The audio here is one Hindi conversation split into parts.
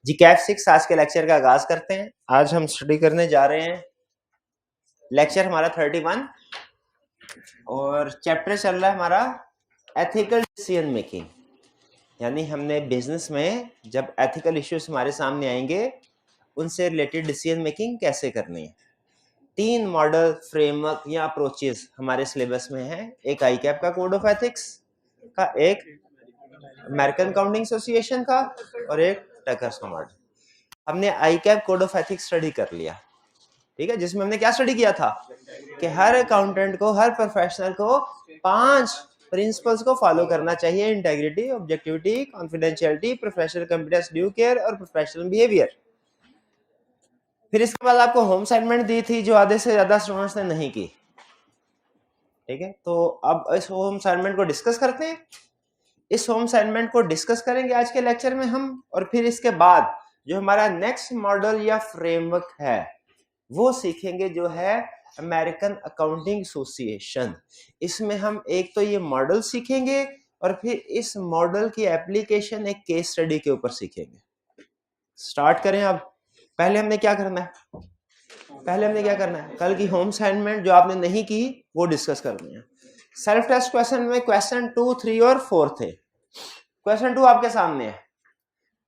जी कैफ 6 आज के लेक्चर का आगाज करते हैं। आज हम स्टडी करने जा रहे हैं, लेक्चर हमारा 31 और चैप्टर चल रहा है हमारा एथिकल डिसीजन मेकिंग। यानी हमने बिजनेस में जब एथिकल इश्यूज हमारे सामने आएंगे उनसे रिलेटेड डिसीजन मेकिंग कैसे करनी है। 3 मॉडल फ्रेमवर्क या अप्रोचेस हमारे सिलेबस में है। एक आईकैप का कोड ऑफ एथिक्स का, एक अमेरिकन अकाउंटिंग एसोसिएशन का और एक टकर्स का मॉडल। हमने आईकैप कोड ऑफ एथिक्स स्टडी कर लिया, ठीक है, जिसमें हमने क्या स्टडी किया था कि हर अकाउंटेंट को, हर प्रोफेशनल को 5 प्रिंसिपल्स को फॉलो करना चाहिए: integrity, objectivity, confidentiality, professional competence, due care और प्रोफेशनल बिहेवियर। फिर इसके बाद आपको होम असाइनमेंट दी थी जो आधे से ज्यादा स्टूडेंट्स ने नहीं की, ठीक है। तो अब इस होम असाइनमेंट को डिस्कस करते हैं। इस होम असाइनमेंट को डिस्कस करेंगे आज के लेक्चर में हम, और फिर इसके बाद जो हमारा नेक्स्ट मॉडल या फ्रेमवर्क है वो सीखेंगे, जो है अमेरिकन अकाउंटिंग एसोसिएशन। इसमें हम एक तो ये मॉडल सीखेंगे और फिर इस मॉडल की एप्लीकेशन एक केस स्टडी के ऊपर सीखेंगे। स्टार्ट करें अब। पहले हमने क्या करना है, कल की होम असाइनमेंट जो आपने नहीं की वो डिस्कस करनी है। सेल्फ टेस्ट क्वेश्चन में क्वेश्चन 2, 3 और 4 थे। क्वेश्चन 2 आपके सामने है।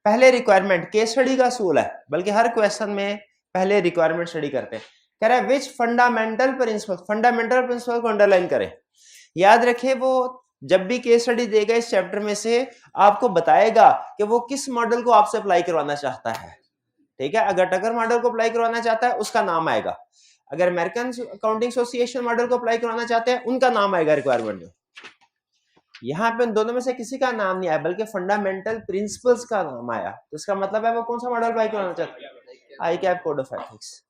पहले रिक्वायरमेंट केस स्टडी का असूल है, बल्कि हर क्वेश्चन में पहले रिक्वायरमेंट स्टडी करते हैं। कह रहा है विच फंडामेंटल प्रिंसिपल को अंडरलाइन करें। याद रखिए, वो जब भी केस स्टडी देगा इस चैप्टर में से आपको बताएगा कि वो किस मॉडल को आपसे अप्लाई करवाना चाहता है, ठीक है। अगर टकर मॉडल को अप्लाई करवाना चाहता है उसका नाम आएगा, अगर अमेरिकन अकाउंटिंग एसोसिएशन मॉडल को अप्लाई करवाना चाहते हैं उनका नाम आएगा रिक्वायरमेंट में। यहाँ पे उन दोनों में से किसी का नाम नहीं आया, बल्कि फंडामेंटल प्रिंसिपल्स का नाम आया। तो इसका मतलब है वो कौन सा मॉडल अप्लाई करवाना चाहता है, आईकैप कोड ऑफ एथिक्स।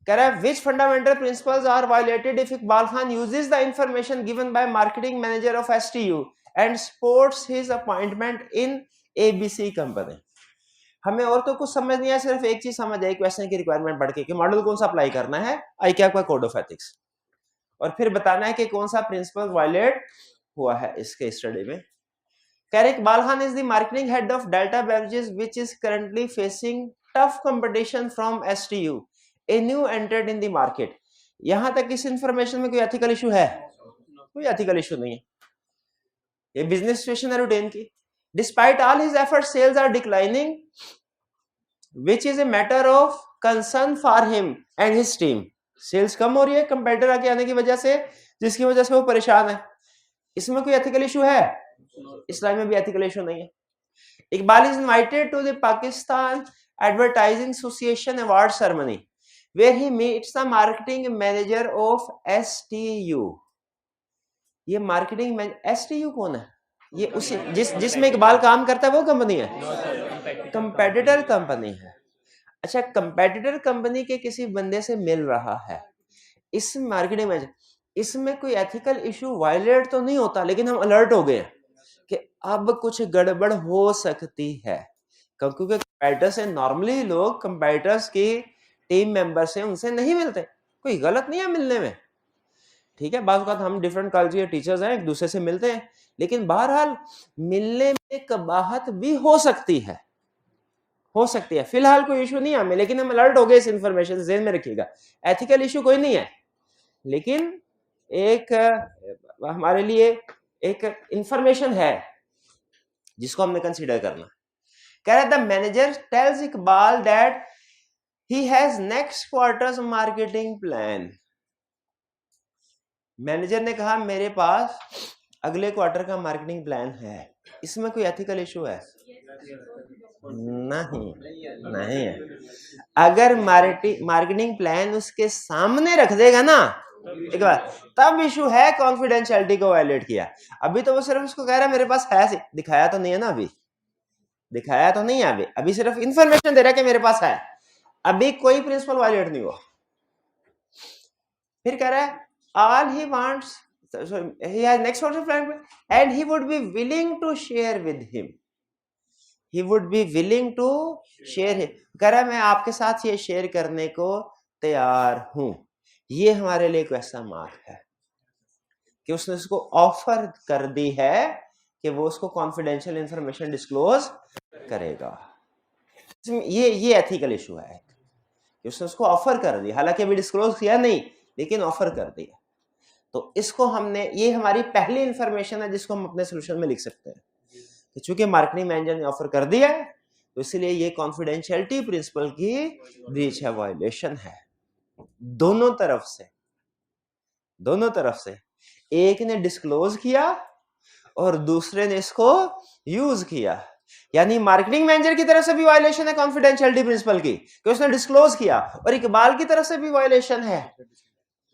कह रहा है which fundamental principles are violated if Iqbal Khan uses the information given by marketing manager of STU and supports his appointment in ABC company. हमें और तो कुछ समझ नहीं आया, सिर्फ एक चीज समझ आई क्वेश्चन की रिक्वायरमेंट पढ़ के कि मॉडल कौन सा अप्लाई करना है, आईकैप का कोड ऑफ एथिक्स, और फिर बताना है कि कौन सा प्रिंसिपल वायलेट हुआ है इसके स्टडी में। Iqbal Khan is the marketing head of Delta Beverages, which is currently facing tough competition from STU, a new entrant in the market. यहां तक इस इंफॉर्मेशन में कोई एथिकल इशू है? कोई एथिकल इशू नहीं है, ये बिजनेस सिचुएशन है रूटीन की। Despite all his efforts, sales are declining, which is a matter of concern for him and his team. Sales कम हो रही है कंपेटिटर आके आने की वजह से, जिसकी वजह से वो परेशान है। इसमें कोई एथिकल इशू है? इस लाइन में भी एथिकल इशू नहीं है। Iqbal is invited to the Pakistan advertising association award ceremony where he meets the marketing manager of STU. ये मार्केटिंग एसटीयू कौन है? ये उसी जिसमें इकबाल काम करता है वो कंपनी है, कंपेटिटर कंपनी है। अच्छा, कंपेटिटर कंपनी के किसी बंदे से मिल रहा है इस मार्केटिंग मैनेजर, इसमें कोई एथिकल इशू वायलेट तो नहीं होता, लेकिन हम अलर्ट हो गए कि अब कुछ गड़बड़ हो सकती है, क्योंकि कंपेटिटर से नॉर्मली लोग कंपेटिटर्स की टीम मेंबर से उनसे नहीं मिलते। कोई गलत नहीं है मिलने में, ठीक है, बात हम डिफरेंट कॉलेज के टीचर्स हैं, एक दूसरे से मिलते हैं, लेकिन बहरहाल मिलने में कबाहत भी हो सकती है, फिलहाल कोई इशू नहीं है हमें, लेकिन हम अलर्ट हो गए इस इंफॉर्मेशन ज़हन में रखिएगा। एथिकल इशू कोई नहीं है, लेकिन एक हमारे लिए एक इंफॉर्मेशन है जिसको हमने कंसीडर करना। कह रहा है the manager tells Iqbal that he has next quarters marketing plan. Manager ने कहा मेरे पास अगले क्वार्टर का मार्केटिंग प्लान है। इसमें कोई एथिकल इशू है? नहीं है। अगर मार्केटिंग प्लान उसके सामने रख देगा ना एक बार, तब इशू है कॉन्फिडेंशियलिटी को वायलेट किया। अभी तो वो सिर्फ उसको कह रहा है मेरे पास है, दिखाया तो नहीं है ना, अभी सिर्फ इंफॉर्मेशन दे रहा है कि मेरे पास है, अभी कोई प्रिंसिपल वायलेट नहीं हुआ। फिर कह रहा है all he wants, he has next quarter plan and he would be willing to share with him. कह रहा है मैं आपके साथ ये शेयर करने को तैयार हूं। ये हमारे लिए क्वेश्चन मार्क है कि उसने उसको ऑफर कर दी है कि वो उसको कॉन्फिडेंशियल इंफॉर्मेशन डिस्क्लोज करेगा। ये एथिकल इशू है कि उसने उसको ऑफर कर दिया, हालांकि अभी डिस्क्लोज किया नहीं लेकिन ऑफर कर दिया। तो इसको हमने, ये हमारी पहली इंफॉर्मेशन है जिसको हम अपने सोल्यूशन में लिख सकते हैं कि चूंकि मार्केटिंग मैनेजर ने ऑफर कर दिया है तो इसलिए ये कॉन्फिडेंशियलिटी प्रिंसिपल की ब्रीच है, वायलेशन है। दोनों तरफ से एक ने डिस्क्लोज किया और दूसरे ने इसको यूज किया, यानी मार्केटिंग मैनेजर की तरफ से भी वायलेशन है कॉन्फिडेंशियलिटी प्रिंसिपल की कि उसने डिस्क्लोज किया, और इकबाल की तरफ से भी वायलेशन है,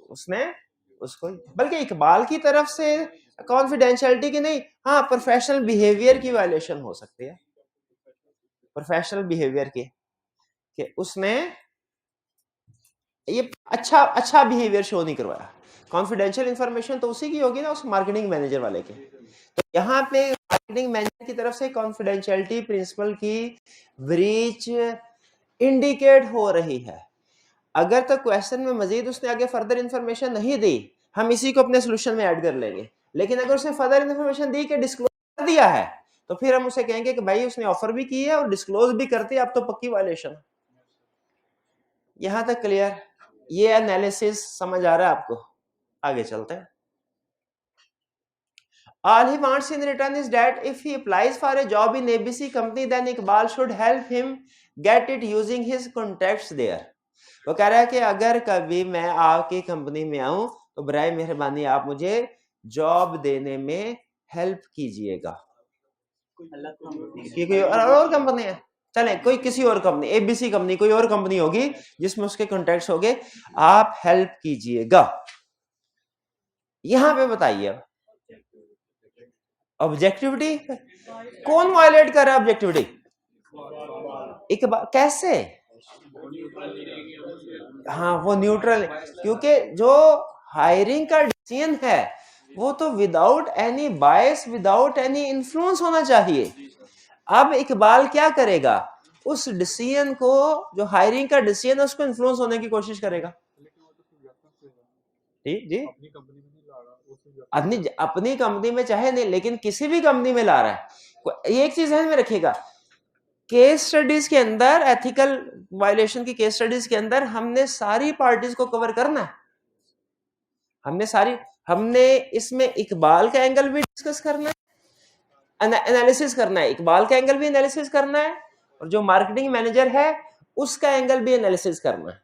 उसने उसको, बल्कि इकबाल की तरफ से कॉन्फिडेंशियलिटी की नहीं, हाँ प्रोफेशनल बिहेवियर की वायलेशन हो सकती है, प्रोफेशनल बिहेवियर की, कि उसने ये अच्छा बिहेवियर शो नहीं करवाया। कॉन्फिडेंशियल इंफॉर्मेशन तो उसी की होगी ना, उस मार्केटिंग मैनेजर वाले के। तो यहाँ पे मार्केटिंग मैनेजर की तरफ से कॉन्फिडेंशियलिटी प्रिंसिपल की ब्रीच इंडिकेट हो रही है। अगर तक क्वेश्चन में मजीद उसने आगे फर्दर इंफॉर्मेशन नहीं दी, हम इसी को अपने सोल्यूशन में ऐड कर लेंगे, लेकिन अगर उसने फर्दर इंफॉर्मेशन दी कि डिस्क्लोज कर दिया है तो फिर हम उसे कहेंगे कि भाई उसने ऑफर भी की है और डिस्क्लोज भी करती है, अब तो पक्की वायलेशन। यहां तक क्लियर? ये एनालिसिस समझ आ रहा है आपको? आगे चलते हैं। All he wants in return is that if he applies for a job in ABC company, then Iqbal should help him get it using his contacts there. वो कह रहा है कि अगर कभी मैं आपकी कंपनी में आऊं तो बराए मेहरबानी आप मुझे जॉब देने में हेल्प कीजिएगा। कोई और कंपनी है, चले कोई किसी और कंपनी, एबीसी कंपनी, कोई और कंपनी होगी जिसमें उसके कॉन्टैक्ट्स होंगे, आप हेल्प कीजिएगा। यहां पे बताइए ऑब्जेक्टिविटी कौन वायलेट कर रहा है? ऑब्जेक्टिविटी इकबाल। कैसे? हाँ वो न्यूट्रल, क्योंकि जो हायरिंग का डिसीजन है वो तो विदाउट एनी बायस, विदाउट एनी इन्फ्लुएंस होना चाहिए। अब इकबाल क्या करेगा? उस डिसीजन को, जो हायरिंग का डिसीजन है, उसको इन्फ्लुएंस होने की कोशिश करेगा। जी अपनी कंपनी में चाहे नहीं, लेकिन किसी भी कंपनी में ला रहा है। एक चीज ध्यान में रखिएगा, केस स्टडीज के अंदर, एथिकल वायलेशन की केस स्टडीज के अंदर हमने सारी पार्टीज को कवर करना है। हमने इसमें इकबाल का एंगल भी डिस्कस करना है, एनालिसिस करना है, इकबाल का एंगल भी एनालिसिस करना है, और जो मार्केटिंग मैनेजर है उसका एंगल भी एनालिसिस करना है।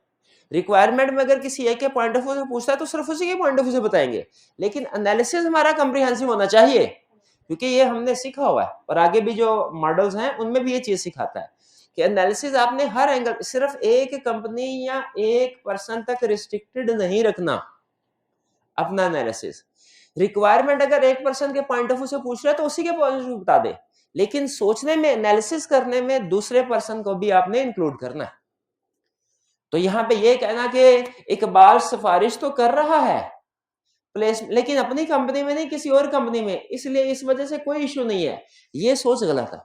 रिक्वायरमेंट में अगर किसी एक के पॉइंट ऑफ व्यू से पूछता है तो सिर्फ उसी के पॉइंट ऑफ व्यू से बताएंगे, लेकिन एनालिसिस हमारा कंप्रिहेंसिव होना चाहिए, क्योंकि ये हमने सीखा हुआ है और आगे भी जो मॉडल्स हैं उनमें भी ये चीज सिखाता है कि एनालिसिस आपने हर एंगल, सिर्फ एक कंपनी या एक पर्सन तक रिस्ट्रिक्टेड नहीं रखना अपना एनालिसिस। रिक्वायरमेंट अगर एक पर्सन के पॉइंट ऑफ व्यू से पूछ रहा है तो उसी के पॉइंट ऑफ व्यू बता दे, लेकिन सोचने में, एनालिसिस करने में दूसरे पर्सन को भी आपने इंक्लूड करना है। तो यहां पे ये कहना कि इकबाल सिफारिश तो कर रहा है प्लेस, लेकिन अपनी कंपनी में नहीं, किसी और कंपनी में, इसलिए इस वजह से कोई इश्यू नहीं है, ये सोच गलत है।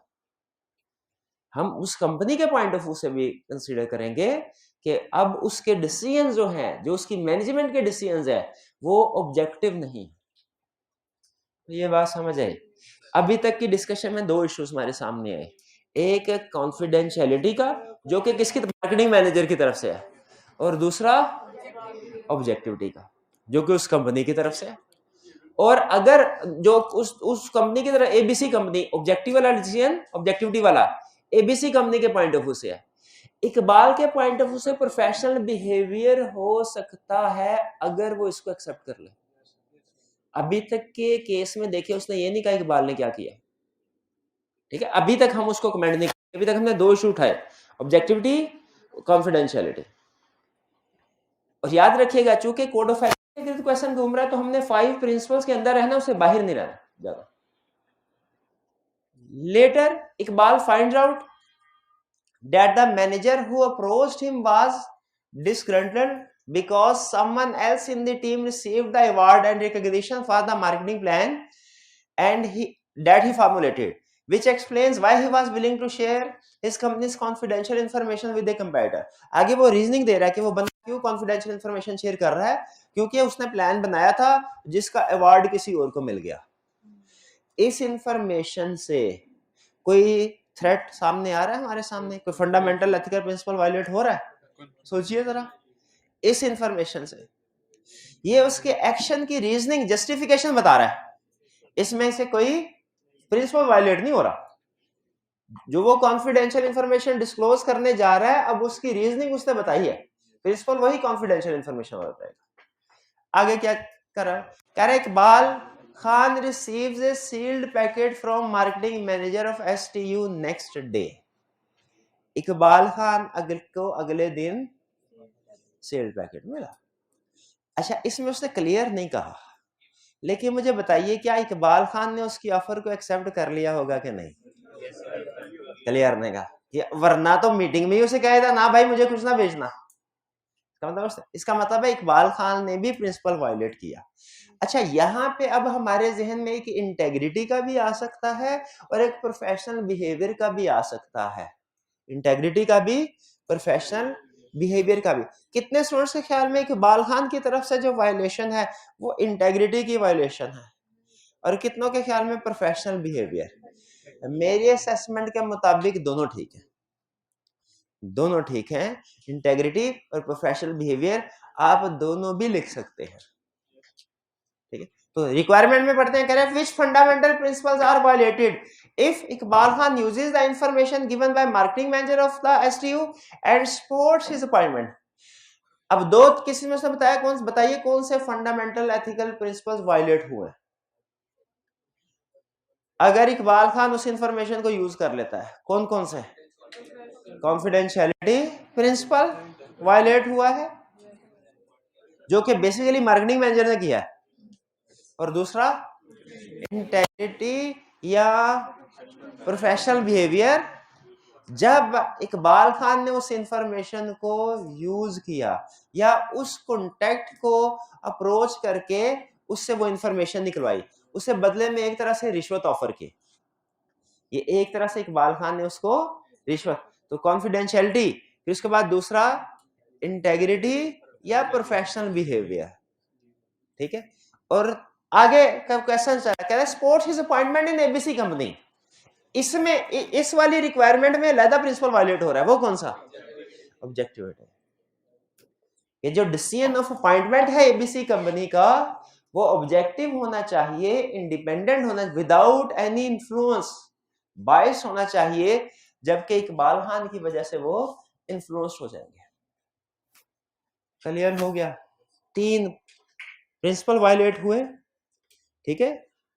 हम उस कंपनी के पॉइंट ऑफ व्यू से भी कंसीडर करेंगे कि अब उसके डिसीजन जो हैं, जो उसकी मैनेजमेंट के डिसीजन है, वो ऑब्जेक्टिव नहीं। तो ये बात समझ आई। अभी तक की डिस्कशन में दो इश्यूज हमारे सामने आए, एक कॉन्फिडेंशियलिटी का जो कि किसकी, मार्केटिंग मैनेजर की तरफ से है, और दूसरा ऑब्जेक्टिविटी का जो कि उस कंपनी की तरफ से है। और अगर जो उस कंपनी की तरफ, एबीसी कंपनी, ऑब्जेक्टिव वाला डिसीजन, ऑब्जेक्टिविटी वाला एबीसी कंपनी के पॉइंट ऑफ व्यू से है, इकबाल के पॉइंट ऑफ व्यू से प्रोफेशनल बिहेवियर हो सकता है अगर वो इसको एक्सेप्ट कर ले। अभी तक के केस में देखिए उसने ये नहीं कहा इकबाल ने क्या किया, ठीक है, अभी तक हम उसको कमेंट नहीं किया। अभी तक हमने दो इशू उठाए, ऑब्जेक्टिविटी, कॉन्फिडेंशियलिटी। और याद रखिएगा चूंकि कोड ऑफ एथिक्स क्वेश्चन घूम रहा है तो हमने 5 प्रिंसिपल्स के अंदर रहना, उससे बाहर नहीं रहना ज्यादा। Later Iqbal finds out that the manager who approached him was disgruntled because someone else in the team received the award and recognition for the marketing plan and that he formulated, which explains why he was willing to share his company's confidential information with a competitor. आगे वो रीजनिंग दे रहा है कि वो बंदा क्यों कॉन्फिडेंशियल इंफॉर्मेशन शेयर कर रहा है, क्योंकि उसने प्लान बनाया था जिसका अवार्ड किसी और को मिल गया। इस इंफॉर्मेशन से कोई थ्रेट सामने आ रहा है हमारे सामने, कोई फंडामेंटल एथिकल प्रिंसिपल वायलेट हो रहा है, सोचिए जरा। इस इंफॉर्मेशन से ये उसके एक्शन की रीजनिंग जस्टिफिकेशन बता रहा है, इसमें से कोई प्रिंसिपल वायलेट नहीं हो रहा। जो वो कॉन्फिडेंशियल इंफॉर्मेशन डिस्क्लोज करने जा रहा है, अब उसकी रीजनिंग उसने बताई है, प्रिंसिपल वही कॉन्फिडेंशियल इंफॉर्मेशन बताएगा। आगे क्या कर रहा है, कह रहा है Iqbal Khan receives a sealed packet from marketing manager of STU next day. Iqbal Khan को अगले दिन सील्ड पैकेट मिला। अच्छा, इसमें उसने क्लियर नहीं कहा, लेकिन मुझे बताइए क्या इकबाल खान ने उसकी ऑफर को एक्सेप्ट कर लिया होगा कि नहीं? क्लियर नहीं कहा, वरना तो मीटिंग में ही उसे कहा था ना भाई मुझे कुछ ना भेजना। इसका मतलब है इकबाल खान ने भी प्रिंसिपल वायलेट किया। अच्छा, यहाँ पे अब हमारे जहन में एक इंटेग्रिटी का भी आ सकता है और एक प्रोफेशनल बिहेवियर का भी आ सकता है। इंटेग्रिटी का भी, प्रोफेशनल बिहेवियर का भी। कितने स्टूडेंट्स के ख्याल में इकबाल खान की तरफ से जो वायलेशन है वो इंटेग्रिटी की वायलेशन है, और कितनों के ख्याल में प्रोफेशनल बिहेवियर? मेरे असेसमेंट के मुताबिक दोनों ठीक है, दोनों ठीक है। इंटेग्रिटी और प्रोफेशनल बिहेवियर आप दोनों भी लिख सकते हैं, ठीक है। तो रिक्वायरमेंट में पढ़ते हैं, कह रहे हैं which fundamental principles are violated if Iqbal Khan uses the information given by marketing manager of the STU and supports his appointment. अब दो किसी में से बताया, कौन बताइए कौन से फंडामेंटल एथिकल प्रिंसिपल्स वायलेट हुए अगर इकबाल खान उस इंफॉर्मेशन को यूज कर लेता है? कौन कौन से? कॉन्फिडेंशियलिटी प्रिंसिपल वायलेट हुआ है, जो कि बेसिकली मार्केटिंग मैनेजर ने किया है, और दूसरा इंटेग्रिटी या प्रोफेशनल बिहेवियर, जब इकबाल खान ने उस इंफॉर्मेशन को यूज किया या उस कॉन्टेक्ट को अप्रोच करके उससे वो इंफॉर्मेशन निकलवाई, उसे बदले में एक तरह से रिश्वत ऑफर की। ये एक तरह से इकबाल खान ने उसको रिश्वत, तो कॉन्फिडेंशियलिटी, फिर उसके बाद दूसरा इंटेग्रिटी या प्रोफेशनल बिहेवियर, ठीक है। और आगे का क्वेश्चन चला, कह रहा है sports his appointment in ABC company. इसमें इस वाली रिक्वायरमेंट में अलग प्रिंसिपल वायलेट हो रहा है, वो कौन सा? ऑब्जेक्टिविटी। ये जो डिसीजन ऑफ अपॉइंटमेंट है एबीसी कंपनी का, वो ऑब्जेक्टिव होना चाहिए, इंडिपेंडेंट होना, विदाउट एनी इन्फ्लुएंस, बायस होना चाहिए, जबकि इकबाल खान की वजह से वो इन्फ्लुएंस हो जाएंगे। क्लियर हो गया? 3 प्रिंसिपल वायलेट हुए, ठीक है।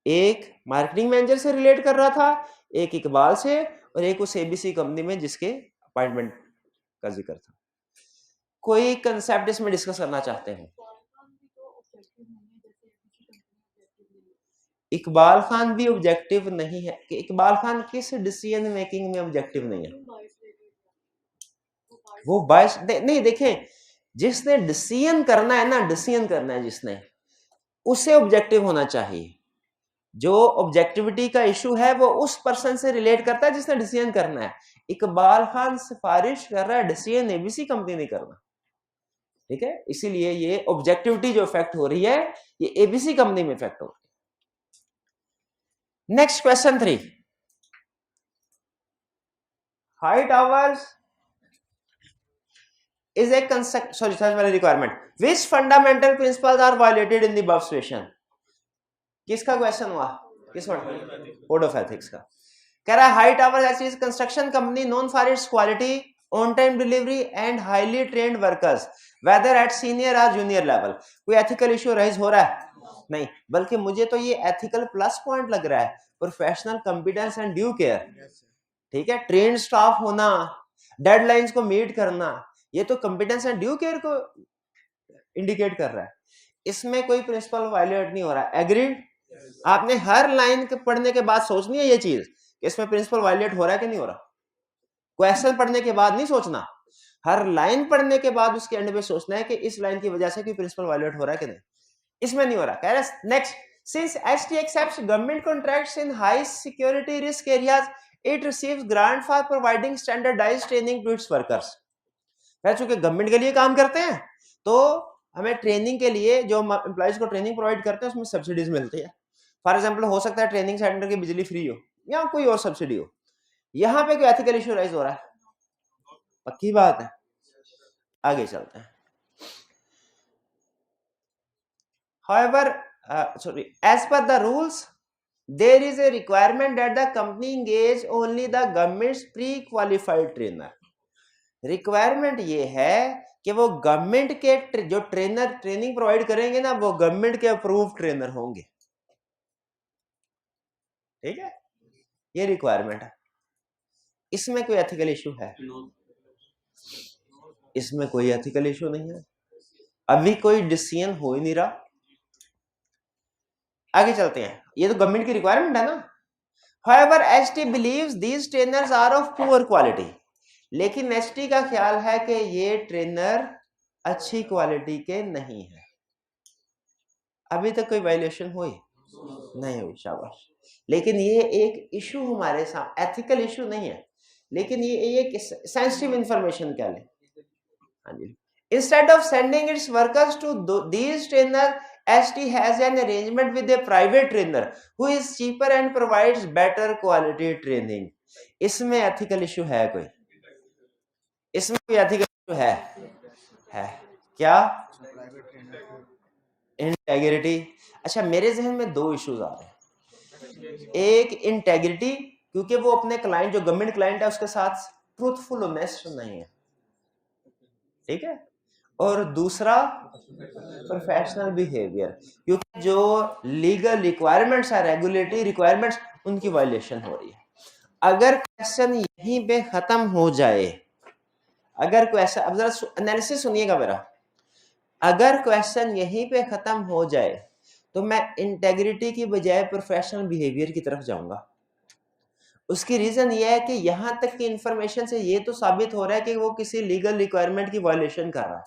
एक मार्केटिंग मैनेजर से रिलेट कर रहा था, एक इकबाल से, और एक उस एबीसी कंपनी में जिसके अपॉइंटमेंट का जिक्र था। कोई कंसेप्ट इसमें डिस्कस करना चाहते हैं? इकबाल खान भी ऑब्जेक्टिव नहीं है कि इकबाल खान किस डिसीजन मेकिंग में ऑब्जेक्टिव नहीं है? वो बायस नहीं, देखें जिसने डिसीजन करना है ना, डिसीजन करना है जिसने, उसे ऑब्जेक्टिव होना चाहिए। जो ऑब्जेक्टिविटी का इशू है वो उस पर्सन से रिलेट करता है जिसने डिसीजन करना है। इकबाल खान सिफारिश कर रहा है, डिसीजन एबीसी कंपनी नहीं करना, ठीक है। इसीलिए ये ऑब्जेक्टिविटी जो इफेक्ट हो रही है ये एबीसी कंपनी में इफेक्ट हो रही है। Next question 3, height hours is a concept, sorry वाली requirement, which fundamental principles are violated in the above situation? किसका क्वेश्चन हुआ? किस कोड ऑफ एथिक्स का। कह रहा है height hours is construction company known for its quality, on time delivery and highly trained workers whether at senior or junior level. कोई एथिकल इशू राइज हो रहा है? नहीं, बल्कि मुझे तो ये एथिकल प्लस पॉइंट लग रहा है, professional competence and due care, ठीक है। ट्रेन्ड स्टाफ होना, डेडलाइंस को मीट करना, ये तो कॉम्पिटेंस एंड ड्यू केयर को इंडिकेट कर रहा है। इसमें कोई प्रिंसिपल वायलेट नहीं हो रहा। एग्रीड? आपने हर लाइन पढ़ने के बाद सोचनी है ये चीज, इसमें प्रिंसिपल वायलेट हो रहा है कि नहीं हो रहा। क्वेश्चन पढ़ने के बाद नहीं सोचना, हर लाइन पढ़ने के बाद उसके एंड में सोचना है कि इस लाइन की वजह से कोई प्रिंसिपल वायलेट हो रहा है कि नहीं। इसमें नहीं हो रहा। कह रहे next, since ST accepts government contracts in high security risk areas, it receives grant for providing standardized training to its workers. चूंकि गवर्नमेंट के लिए काम करते हैं तो हमें ट्रेनिंग के लिए जो एम्प्लॉइज को ट्रेनिंग प्रोवाइड करते हैं उसमें सब्सिडीज मिलती है। फॉर एग्जांपल हो सकता है ट्रेनिंग सेंटर की बिजली फ्री हो या कोई और सब्सिडी हो, यहां पे कोई एथिकल इशू राइज हो रहा है? पक्की बात है। आगे चलते हैं। However, sorry, as per the rules, there is a requirement that the company engage only the government's pre-qualified trainer. Requirement ये है कि वो गवर्नमेंट के जो ट्रेनर ट्रेनिंग प्रोवाइड करेंगे ना, वो गवर्नमेंट के अप्रूव ट्रेनर होंगे। ठीक है, ये रिक्वायरमेंट है। इसमें कोई एथिकल इशू है? इसमें कोई एथिकल इशू नहीं है। अभी कोई डिसीजन हो ही नहीं रहा। आगे चलते हैं। ये तो गवर्नमेंट की रिक्वायरमेंट है ना। However, ST believes these trainers are of poor quality. लेकिन ST का ख्याल है कि ये ट्रेनर अच्छी क्वालिटी के नहीं है। अभी तक कोई वायलेशन हुई नहीं हुई, शाबाश। लेकिन ये एक इशू हमारे साथ, एथिकल इशू नहीं है, लेकिन ये एक सेंसिटिव इंफॉर्मेशन कह लें। हाँ जी। Instead of sending its workers to these trainers, ST has an arrangement with a private trainer who is cheaper and provides better quality training. इसमें एथिकल इशू है कोई? इसमें कोई एथिकल इशू है क्या? इंटेग्रिटी। अच्छा, मेरे जहन में दो इश्यूज आ रहे हैं। एक इंटेग्रिटी, क्योंकि वो अपने क्लाइंट, जो गवर्नमेंट क्लाइंट है, उसके साथ ट्रूथफुल ऑनेस्ट नहीं है। ठीक है। और दूसरा प्रोफेशनल बिहेवियर, क्योंकि जो लीगल रिक्वायरमेंट्स है, रेगुलेटरी रिक्वायरमेंट्स, उनकी वायलेशन हो रही है। अगर क्वेश्चन यहीं पे खत्म हो जाए, अगर क्वेश्चन, अब जरा एनालिसिस सुनिएगा मेरा, अगर क्वेश्चन यहीं पे खत्म हो जाए तो मैं इंटेग्रिटी की बजाय प्रोफेशनल बिहेवियर की तरफ जाऊंगा। उसकी रीजन ये है कि यहां तक की इंफॉर्मेशन से ये तो साबित हो रहा है कि वो किसी लीगल रिक्वायरमेंट की वायलेशन कर रहा है,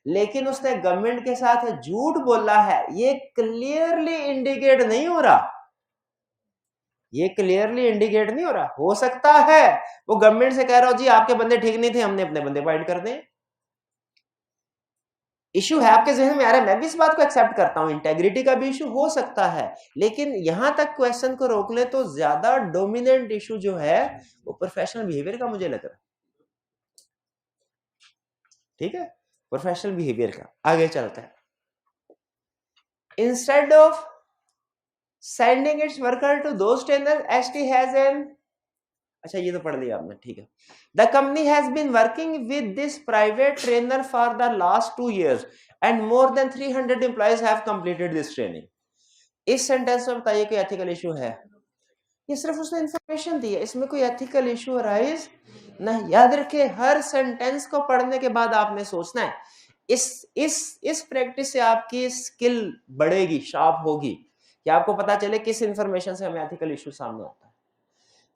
लेकिन उसने गवर्नमेंट के साथ झूठ बोला है। ये क्लियरली इंडिकेट नहीं हो रहा, ये क्लियरली इंडिकेट नहीं हो रहा। हो सकता है वो गवर्नमेंट से कह रहा हो जी आपके बंदे ठीक नहीं थे, हमने अपने बंदे अपॉइंट कर दें। इशू है, आपके जहन में आ रहा है, मैं भी इस बात को एक्सेप्ट करता हूं, इंटेग्रिटी का भी इशू हो सकता है, लेकिन यहां तक क्वेश्चन को रोक ले तो ज्यादा डोमिनेंट इशू जो है वो प्रोफेशनल बिहेवियर का मुझे लग रहा है। ठीक है, प्रोफेशनल बिहेवियर का। आगे चलते हैं। Instead of sending its worker to those trainer, ST has an, अच्छा ये तो पढ़ लिया आपने, ठीक है। The company has been working with this private trainer for the last 2 years and more than 300 employees have completed this training. इस सेंटेंस में बताइए कोई एथिकल इशू है? ये सिर्फ उसने इंफॉर्मेशन दी है, इसमें कोई एथिकल इशू अराइज नहीं। याद रखिए, हर सेंटेंस को पढ़ने के बाद आपने सोचना है। इस प्रैक्टिस से आपकी स्किल बढ़ेगी, शार्प होगी, कि आपको पता चले किस इंफॉर्मेशन से हमें एथिकल इशू सामने आता है।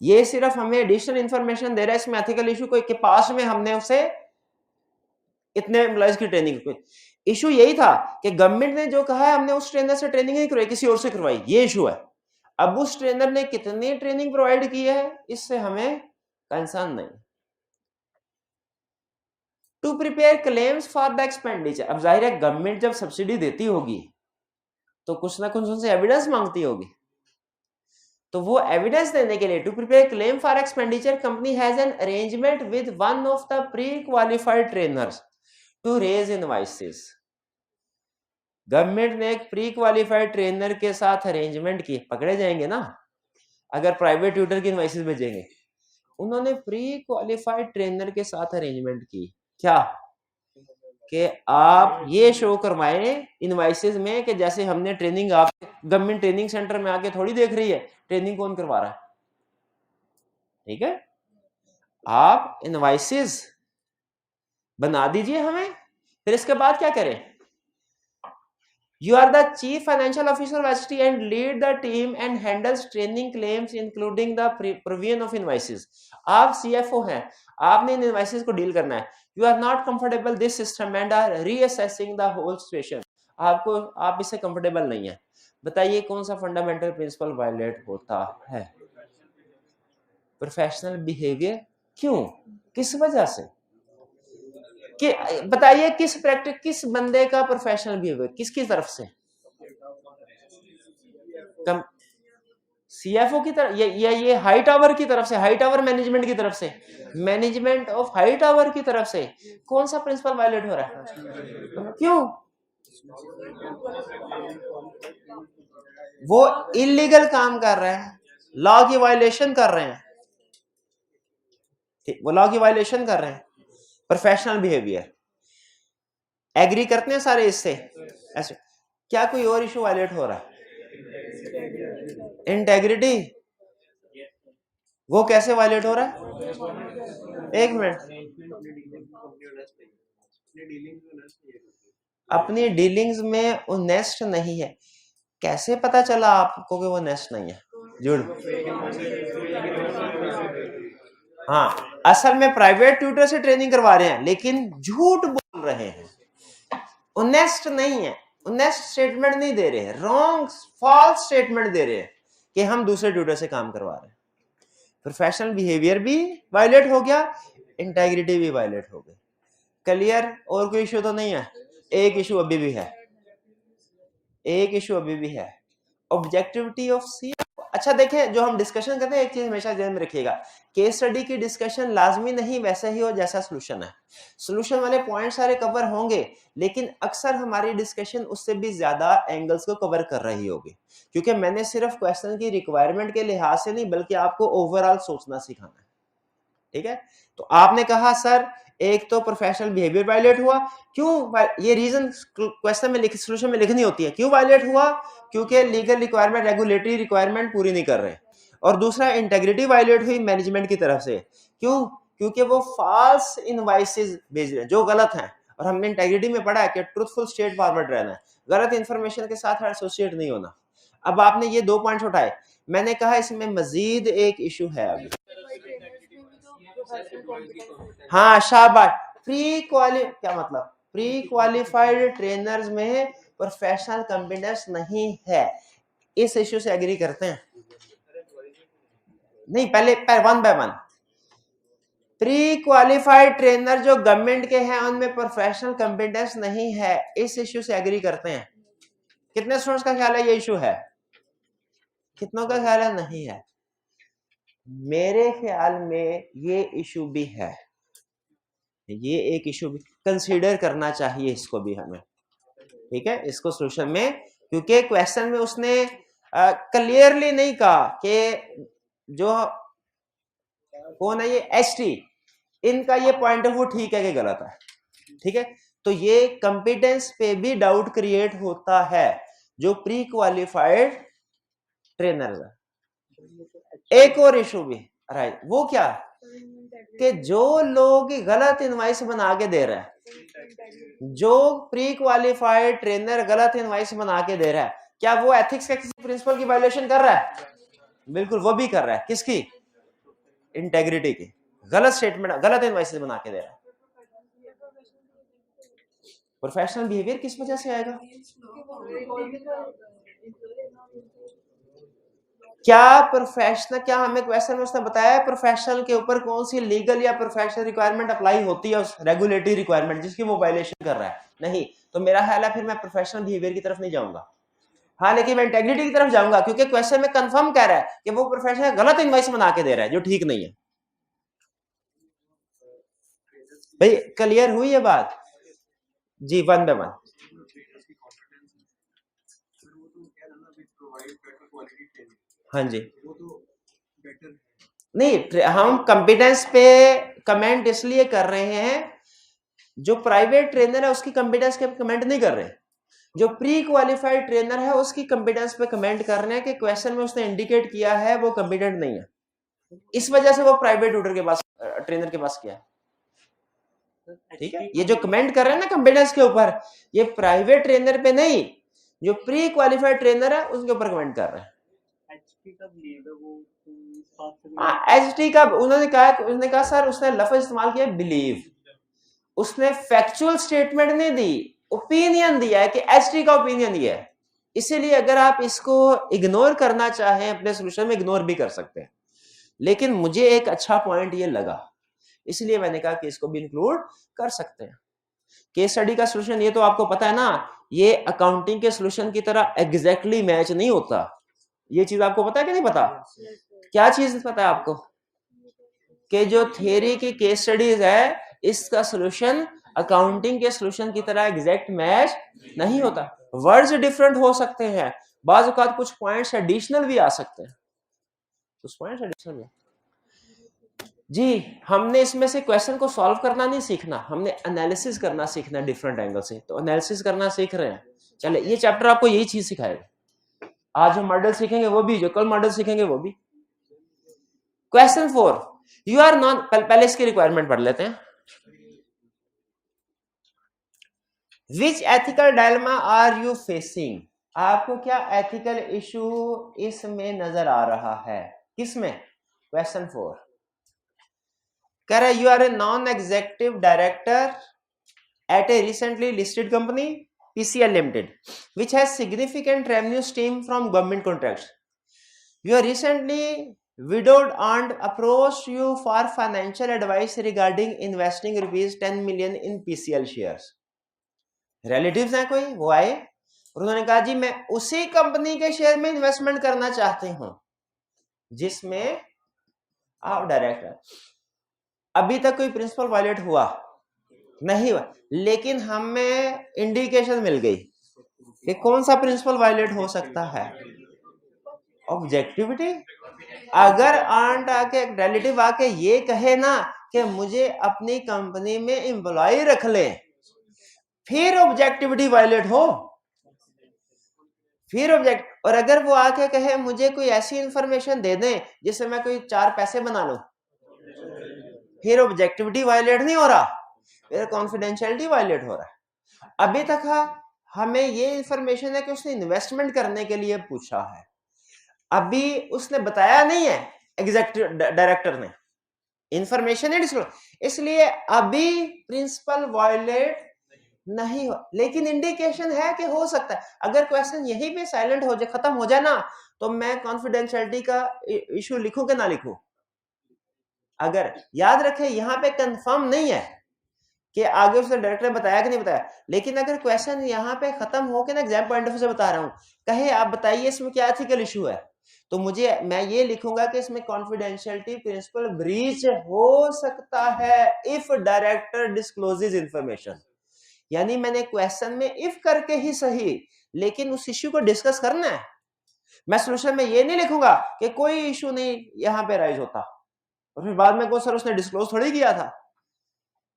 ये सिर्फ हमें एडिशनल इंफॉर्मेशन दे रहा है, इसमें एथिकल इशू कोई के पास में हमने उसे इतने एम्प्लॉयज की ट्रेनिंग, इशू यही था कि गवर्नमेंट ने जो कहा है हमने उस ट्रेनर से ट्रेनिंग नहीं करवाई, किसी और से करवाई, ये इशू है। अब उस ट्रेनर ने कितनी ट्रेनिंग प्रोवाइड की है इससे हमें कंसर्न नहीं। To prepare claims for the expenditure, अब जाहिर है गवर्नमेंट जब सब्सिडी देती होगी तो कुछ ना कुछ उनसे एविडेंस मांगती होगी, तो वो एविडेंस देने के लिए, to prepare claim for expenditure, company has an arrangement with one of the pre qualified trainers to raise invoices. Government ने एक प्री क्वालिफाइड ट्रेनर के साथ अरेंजमेंट की, पकड़े जाएंगे ना अगर प्राइवेट ट्यूटर की इनवॉइसेस भेजेंगे। उन्होंने प्री क्वालिफाइड ट्रेनर के साथ अरेंजमेंट की, क्या कि आप ये शो करवाएं इनवॉइसेस में कि जैसे हमने ट्रेनिंग, आप गवर्नमेंट ट्रेनिंग सेंटर में आके थोड़ी देख रही है ट्रेनिंग कौन करवा रहा है। ठीक है, आप इनवॉइसेस बना दीजिए हमें, फिर इसके बाद क्या करें? You are the chief financial officer of ST and lead the team and handles training claims including the provision of invoices. आप CFO हैं, आपने इन invoices को डील करना है। You are not comfortable this system and are reassessing the whole situation. आप इससे कंफर्टेबल नहीं है। बताइए कौन सा फंडामेंटल प्रिंसिपल वायलेट होता है? Professional behaviour. क्यों, किस वजह से? कि बताइए किस प्रैक्टिस, किस बंदे का प्रोफेशनल बिहेवियर, किसकी तरफ से? CFO की तरफ, ये हाई टावर की तरफ से, हाई टावर मैनेजमेंट की तरफ से, मैनेजमेंट ऑफ हाई टावर की तरफ से कौन सा प्रिंसिपल वायलेट हो रहा है? क्यों? वो इलीगल काम कर रहे हैं, लॉ की वायलेशन कर रहे हैं, वो लॉ की वायलेशन कर रहे हैं। प्रोफेशनल बिहेवियर, एग्री करते हैं सारे इससे? ऐसे क्या कोई और इशू वायलेट हो रहा है? इंटेग्रिटी, वो कैसे वायलेट हो रहा है? एक मिनट, अपनी डीलिंग्स में वो नेस्ट नहीं है, कैसे पता चला आपको कि वो नेस्ट नहीं है? जुड़, हाँ, असल में प्राइवेट ट्यूटर से ट्रेनिंग करवा रहे हैं लेकिन झूठ बोल रहे हैं, नेस्ट नहीं है, नेस्ट स्टेटमेंट नहीं दे रहे हैं, रॉन्ग फॉल्स स्टेटमेंट दे रहे हैं कि हम दूसरे ट्यूटर से काम करवा रहे हैं। प्रोफेशनल बिहेवियर भी वायलेट हो गया, इंटेग्रिटी भी वायलेट हो गई। क्लियर? और कोई इशू तो नहीं है? एक इशू अभी भी है, एक इशू अभी भी है, ऑब्जेक्टिविटी ऑफ सी। अच्छा देखें, जो हम डिस्कशन करते हैं एक चीज हमेशा ध्यान में रखिएगा, केस स्टडी की डिस्कशन लाजमी नहीं वैसा ही हो जैसा सॉल्यूशन है। सॉल्यूशन वाले पॉइंट सारे कवर होंगे लेकिन अक्सर हमारी डिस्कशन उससे भी ज्यादा एंगल्स को कवर कर रही होगी, क्योंकि मैंने सिर्फ क्वेश्चन की रिक्वायरमेंट के लिहाज से नहीं बल्कि आपको ओवरऑल सोचना सिखाना है। ठीक है? तो आपने कहा सर एक तो प्रोफेशनल बिहेवियर वायलेट हुआ, क्यों? ये रीजन क्वेश्चन में सॉल्यूशन में लिखनी होती है, क्यों वायलेट हुआ? क्योंकि लीगल रिक्वायरमेंट, रेगुलेटरी रिक्वायरमेंट पूरी नहीं कर रहे। और दूसरा, इंटेग्रिटी वायलेट हुई मैनेजमेंट की तरफ से, क्यों? क्योंकि वो फॉल्स इनवॉइसेस भेज रहे हैं जो गलत हैं, और हमने इंटेग्रिटी में पढ़ा है कि ट्रूथफुल स्ट्रेट फॉरवर्ड रहना है, गलत इंफॉर्मेशन के साथ एसोसिएट नहीं होना। अब आपने ये 2 पॉइंट्स उठाए, मैंने कहा इसमें मजीद एक इशू है अभी। हाँ शाबाश, क्या मतलब? प्री क्वालिफाइड ट्रेनर्स में प्रोफेशनल कॉम्पिटेंस नहीं है, इस इश्यू से एग्री करते हैं? नहीं, पहले one by one. Pre qualified trainer जो गवर्नमेंट के हैं उनमें प्रोफेशनल कॉम्पिटेंस नहीं है, इस इश्यू से एग्री करते हैं? कितने स्टूडेंट्स का ख्याल है ये इशू है? कितनों का ख्याल है नहीं है? मेरे ख्याल में ये इशू भी है, ये एक इशू भी कंसीडर करना चाहिए इसको भी हमें। ठीक है, इसको सॉल्यूशन में, क्योंकि क्वेश्चन में उसने क्लियरली नहीं कहा कि जो कौन है ये एसटी, इनका ये पॉइंट ऑफ व्यू ठीक है कि गलत है। ठीक है, तो ये कंपिटेंस पे भी डाउट क्रिएट होता है जो प्री क्वालिफाइड ट्रेनर है। एक और इशू भी राइट, वो क्या कि जो लोग गलत इनवाइस बना के दे रहे हैं, जो प्री क्वालिफाइड ट्रेनर गलत इनवाइस बना के दे रहा है, क्या वो एथिक्स के किसी प्रिंसिपल की वायलेशन कर रहा है? बिल्कुल, वो भी कर रहा है। किसकी? इंटेग्रिटी की। गलत स्टेटमेंट, गलत इनवाइस बना के दे रहा है। प्रोफेशनल बिहेवियर किस वजह से आएगा? क्या प्रोफेशनल, क्या हमें क्वेश्चन में उसने बताया है प्रोफेशनल के ऊपर कौन सी लीगल या प्रोफेशनल रिक्वायरमेंट अप्लाई होती है, उस रेगुलेटरी रिक्वायरमेंट जिसकी वो वायलेशन कर रहा है? नहीं, तो मेरा ख्याल है फिर मैं प्रोफेशनल बिहेवियर की तरफ नहीं जाऊंगा। हाँ, लेकिन मैं इंटेग्रिटी की तरफ जाऊंगा, क्योंकि क्वेश्चन में कंफर्म कह रहा है कि वो प्रोफेशनल गलत इनवाइस बना के दे रहा है जो ठीक नहीं है। भाई क्लियर हुई ये बात? जी, वन बाय वन। हाँ जी, नहीं, हम कंपिटेंस पे कमेंट इसलिए कर रहे हैं, जो प्राइवेट ट्रेनर है उसकी कंपिटेंस पे कमेंट नहीं कर रहे, जो प्री क्वालिफाइड ट्रेनर है उसकी कंपिटेंस पे कमेंट कर रहे हैं कि क्वेश्चन में उसने इंडिकेट किया है वो कंपिटेंट नहीं है, इस वजह से वो प्राइवेट ट्यूटर के पास, ट्रेनर के पास किया है। ठीक है, ये जो कमेंट कर रहे हैं ना कंपिटेंस के ऊपर, ये प्राइवेट ट्रेनर पे नहीं, जो प्री क्वालिफाइड ट्रेनर है उसके ऊपर कमेंट कर रहे हैं। एचटी का उन्होंने कहा सर उसने लफ्ज इस्तेमाल किया बिलीव, उसने फैक्चुअल स्टेटमेंट नहीं दी, ओपिनियन दिया है कि एचटी का ओपिनियन दिया है। इसीलिए अगर आप इसको इग्नोर करना चाहें अपने सॉल्यूशन में इग्नोर भी कर सकते हैं, लेकिन मुझे एक अच्छा पॉइंट ये लगा इसलिए मैंने कहा कि इसको भी इंक्लूड कर सकते हैं। केस स्टडी का सॉल्यूशन ये तो आपको पता है ना, ये अकाउंटिंग के सॉल्यूशन की तरह एग्जैक्टली मैच नहीं होता, ये चीज आपको पता है कि नहीं पता? क्या चीज पता है आपको? कि जो थियरी की केस स्टडीज है इसका सोल्यूशन अकाउंटिंग के सोल्यूशन की तरह एग्जैक्ट मैच नहीं होता, वर्ड्स डिफरेंट हो सकते हैं, बाज़ औक़ात कुछ पॉइंट्स एडिशनल भी आ सकते हैं, कुछ पॉइंट्स एडिशनल भी। जी, हमने इसमें से क्वेश्चन को सॉल्व करना नहीं सीखना, हमने एनालिसिस करना सीखना डिफरेंट एंगल से, तो एनालिसिस करना सीख रहे हैं। चले, ये चैप्टर आपको यही चीज सिखाएगा। आज हम मॉडल सीखेंगे वो भी, जो कल मॉडल सीखेंगे वो भी। क्वेश्चन 4, यू आर नॉन, पहले इसकी रिक्वायरमेंट पढ़ लेते हैं। Which ethical dilemma are you facing? आपको क्या एथिकल इशू इसमें नजर आ रहा है? किसमें? क्वेश्चन 4 कह रहा है you are a non executive director at a recently listed company PCL Limited, which has significant revenue stream from government contracts. Your recently widowed aunt approached you for financial advice regarding investing rupees 10 million in PCL shares. Relatives हैं कोई, वो आए और उन्होंने कहा जी मैं उसी कंपनी के शेयर में इन्वेस्टमेंट करना चाहती हूं जिसमें आप डायरेक्टर। अभी तक कोई प्रिंसिपल वायलेट हुआ नहीं हुआ, लेकिन हमें इंडिकेशन मिल गई कि कौन सा प्रिंसिपल वायलेट हो सकता है। ऑब्जेक्टिविटी। अगर आंट आके रिलेटिव आके ये कहे ना कि मुझे अपनी कंपनी में एम्प्लॉय रख ले, फिर ऑब्जेक्टिविटी वायलेट हो, फिर ऑब्जेक्ट। और अगर वो आके कहे मुझे कोई ऐसी इंफॉर्मेशन दे दें जिससे मैं कोई 4 पैसे बना लूं, फिर ऑब्जेक्टिविटी वायलेट नहीं हो रहा, फिर कॉन्फिडेंशियलिटी वायलेट हो रहा है। अभी तक हमें ये इंफॉर्मेशन है कि उसने इन्वेस्टमेंट करने के लिए पूछा है, अभी उसने बताया नहीं है एग्जीक्यूटिव डायरेक्टर ने, इंफॉर्मेशन है डिस्क्लोज, इसलिए अभी प्रिंसिपल वायलेट नहीं हो, लेकिन इंडिकेशन है कि हो सकता है। अगर क्वेश्चन यहीं पे साइलेंट हो जाए, खत्म हो जाए ना, तो मैं कॉन्फिडेंशियलिटी का इशू लिखूं कि ना लिखूं? अगर याद रखें यहां पे कंफर्म नहीं है कि आगे उसने डायरेक्टर बताया कि नहीं बताया, लेकिन अगर क्वेश्चन यहाँ पे खत्म हो के ना, एग्जाम पॉइंट ऑफ व्यू से बता रहा हूँ, कहे आप बताइए इसमें क्या एथिकल इशू है, तो मैं ये लिखूंगा कि इसमें कॉन्फिडेंशियलिटी प्रिंसिपल ब्रीच हो सकता है इफ डायरेक्टर डिस्क्लोजेस इंफॉर्मेशन। यानी मैंने क्वेश्चन में इफ करके ही सही, लेकिन उस इश्यू को डिस्कस करना है। मैं सोल्यूशन में ये नहीं लिखूंगा कि कोई इशू नहीं यहाँ पे राइज होता और फिर बाद में को सर उसने डिस्क्लोज थोड़ी किया था।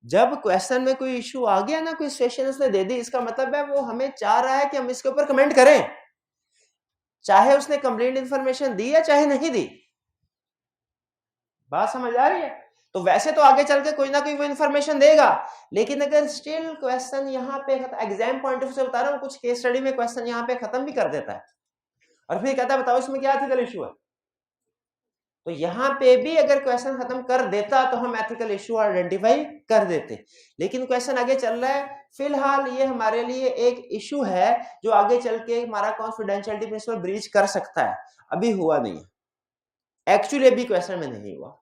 जब क्वेश्चन में कोई इशू आ गया ना, कोई सिचुएशन उसने दे दी, इसका मतलब है वो हमें चाह रहा है कि हम इसके ऊपर कमेंट करें, चाहे उसने कंप्लीट इंफॉर्मेशन दी या चाहे नहीं दी। बात समझ आ रही है? तो वैसे तो आगे चल के कोई ना कोई वो इंफॉर्मेशन देगा, लेकिन अगर स्टिल क्वेश्चन यहाँ पे एग्जाम पॉइंट ऑफ व्यू से बता रहा हूँ, कुछ केस स्टडी में क्वेश्चन यहाँ पे खत्म भी कर देता है और फिर कहता है बताओ इसमें क्या एथिकल इशू है। तो यहाँ पे भी अगर क्वेश्चन खत्म कर देता तो हम एथिकल इशू आइडेंटिफाई कर देते, लेकिन क्वेश्चन आगे चल रहा है। फिलहाल ये हमारे लिए एक इशू है जो आगे चल के हमारा कॉन्फिडेंशियलिटी प्रिंसिपल ब्रीच कर सकता है, अभी हुआ नहीं है, एक्चुअली अभी क्वेश्चन में नहीं हुआ।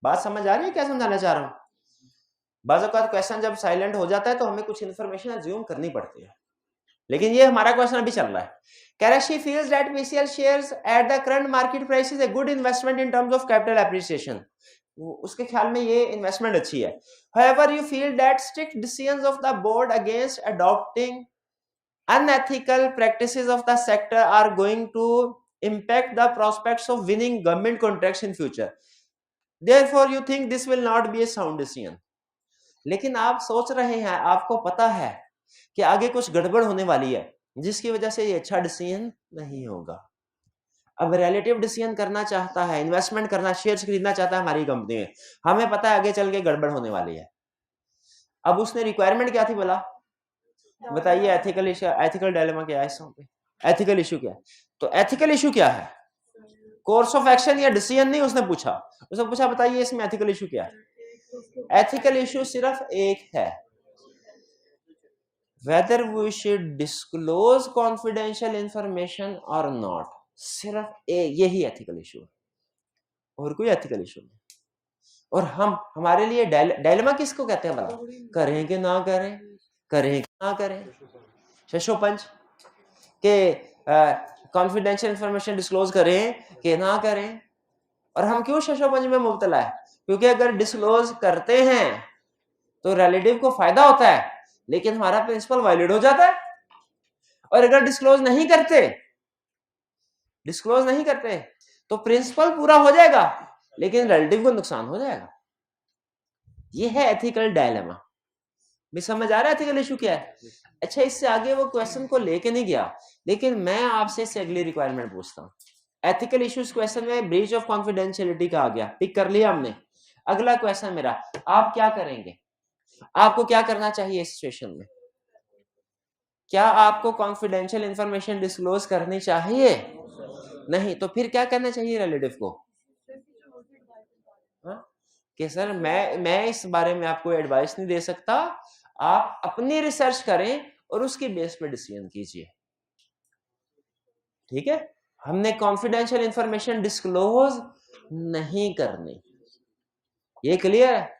बात समझ आ रही है क्या समझाना चाह रहा हूँ? बाज़ औक़ात क्वेश्चन जब साइलेंट हो जाता है तो हमें कुछ इन्फॉर्मेशन अज्यूम करनी पड़ती है, लेकिन ये हमारा क्वेश्चन अभी चल रहा है। She feels that PCL shares at the current market price is a good investment in terms of capital appreciation. उसके ख्याल में ये इन्वेस्टमेंट अच्छी है। However, you feel that strict decisions of the board against adopting unethical practices of the sector are going to impact the prospects of winning government contracts in future. Therefore, you think this will not be a sound decision. लेकिन आप सोच रहे हैं, आपको पता है कि आगे कुछ गड़बड़ होने वाली है जिसकी वजह से ये अच्छा डिसीजन नहीं होगा। अब रिलेटिव डिसीजन करना चाहता है, इन्वेस्टमेंट करना, शेयर्स खरीदना चाहता है हमारी कंपनी में, हमें पता है आगे चल के गड़बड़ होने वाली है। अब उसने रिक्वायरमेंट क्या थी बोला, बताइए एथिकल इशू, एथिकल डायलेमा क्या है इसमें पे, एथिकल इशू क्या है? तो एथिकल इशू क्या है? कोर्स ऑफ एक्शन या डिसीजन नहीं उसने पूछा, उसने पूछा बताइए इसमें एथिकल इशू क्या है। एथिकल इशू सिर्फ एक है, whether we should disclose confidential information or not, सिर्फ यही एथिकल इशू है और कोई एथिकल इशू नहीं। और हम हमारे लिए डायलेमा किसको कहते हैं भला? करें कि ना करें, करें कि ना करें, शशोपंच के कॉन्फिडेंशियल इंफॉर्मेशन डिस्क्लोज करें कि ना करें? और हम क्यों शशोपंज में मुब्तला है? क्योंकि अगर डिस्क्लोज करते हैं तो रिलेटिव को फायदा होता है, लेकिन हमारा प्रिंसिपल वायलेट हो जाता है। और अगर डिस्क्लोज नहीं करते तो प्रिंसिपल पूरा हो जाएगा, लेकिन रिलेटिव को नुकसान हो जाएगा। ये है एथिकल डायलेमा। भी समझ आ रहा है एथिकल इशू क्या है? अच्छा, इससे आगे वो क्वेश्चन को लेके नहीं गया, लेकिन मैं आपसे इससे अगली रिक्वायरमेंट पूछता हूँ। एथिकल इश्यूज क्वेश्चन में ब्रीच ऑफ कॉन्फिडेंशियलिटी का आ गया, पिक कर लिया हमने। अगला क्वेश्चन मेरा, आप क्या करेंगे? आपको क्या करना चाहिए इस सिचुएशन में? क्या आपको कॉन्फिडेंशियल इंफॉर्मेशन डिस्क्लोज करनी चाहिए? नहीं, तो फिर क्या करना चाहिए रिलेटिव को? कि सर मैं इस बारे में आपको एडवाइस नहीं दे सकता, आप अपनी रिसर्च करें और उसके बेस पे डिसीजन कीजिए। ठीक है, हमने कॉन्फिडेंशियल इंफॉर्मेशन डिस्क्लोज नहीं करनी, ये क्लियर है?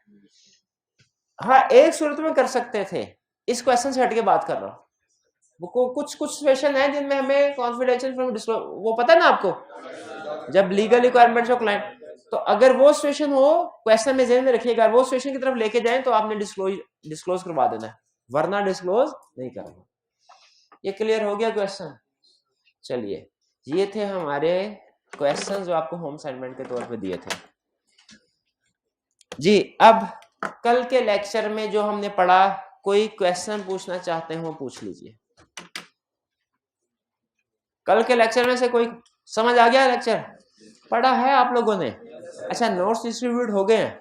हाँ, एक सूरत में कर सकते थे, इस क्वेश्चन से हटके बात कर रहा हूं। वो कुछ सिचुएशन है जिनमें हमें कॉन्फिडेंशियल इंफॉर्मेशन डिस्क्लोज, वो पता है ना आपको, जब लीगल रिक्वायरमेंट्स ऑफ क्लाइंट, तो अगर वो सिचुएशन हो, क्वेश्चन में ध्यान में रखिएगा, वो सिचुएशन की तरफ लेके जाएं तो आपने डिस्क्लोज करवा देना है, वरना डिस्क्लोज नहीं करना। ये क्लियर हो गया क्वेश्चन? चलिए, ये थे हमारे क्वेश्चन जो आपको होम असाइनमेंट के तौर पे दिए थे जी। अब कल के लेक्चर में जो हमने पढ़ा, कोई क्वेश्चन पूछना चाहते हो पूछ लीजिए। कल के लेक्चर में से कोई समझ आ गया? लेक्चर पढ़ा है आप लोगों ने? अच्छा, नोट्स डिस्ट्रीब्यूट हो गए हैं?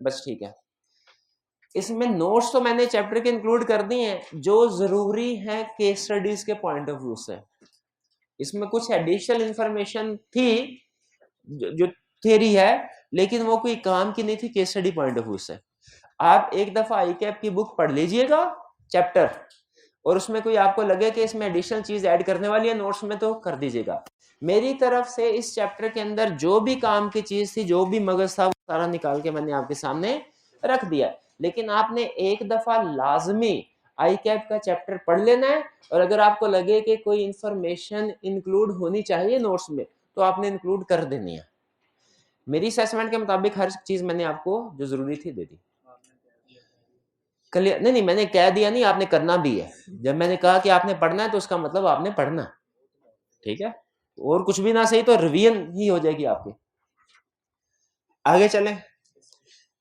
बस ठीक है। इसमें नोट्स तो मैंने चैप्टर के इंक्लूड कर दिए हैं जो जरूरी है केस स्टडीज के पॉइंट ऑफ व्यू से। इसमें कुछ एडिशनल इंफॉर्मेशन थी जो थ्योरी है, लेकिन वो कोई काम की नहीं थी case study point of view से। आप एक दफा ICAP की बुक पढ़ लीजिएगा चैप्टर, और उसमें कोई आपको लगे कि इसमें एडिशनल चीज ऐड करने वाली है नोट्स में, तो कर दीजिएगा। मेरी तरफ से इस चैप्टर के अंदर जो भी काम की चीज थी, जो भी मगज था, वो सारा निकाल के मैंने आपके सामने रख दिया। लेकिन आपने एक दफा लाजमी ICAP का चैप्टर पढ़ लेना है, और अगर आपको लगे कि कोई इंफॉर्मेशन इंक्लूड होनी चाहिए नोट्स में, तो आपने इंक्लूड कर देनी है। मेरी असेसमेंट के मुताबिक हर चीज मैंने आपको जो जरूरी थी दे दी। क्लियर? नहीं, मैंने कह दिया नहीं, आपने करना भी है। जब मैंने कहा कि आपने पढ़ना है, तो उसका मतलब आपने पढ़ना, ठीक है? और कुछ भी ना सही तो रिवीजन ही हो जाएगी आपकी। आगे चलें।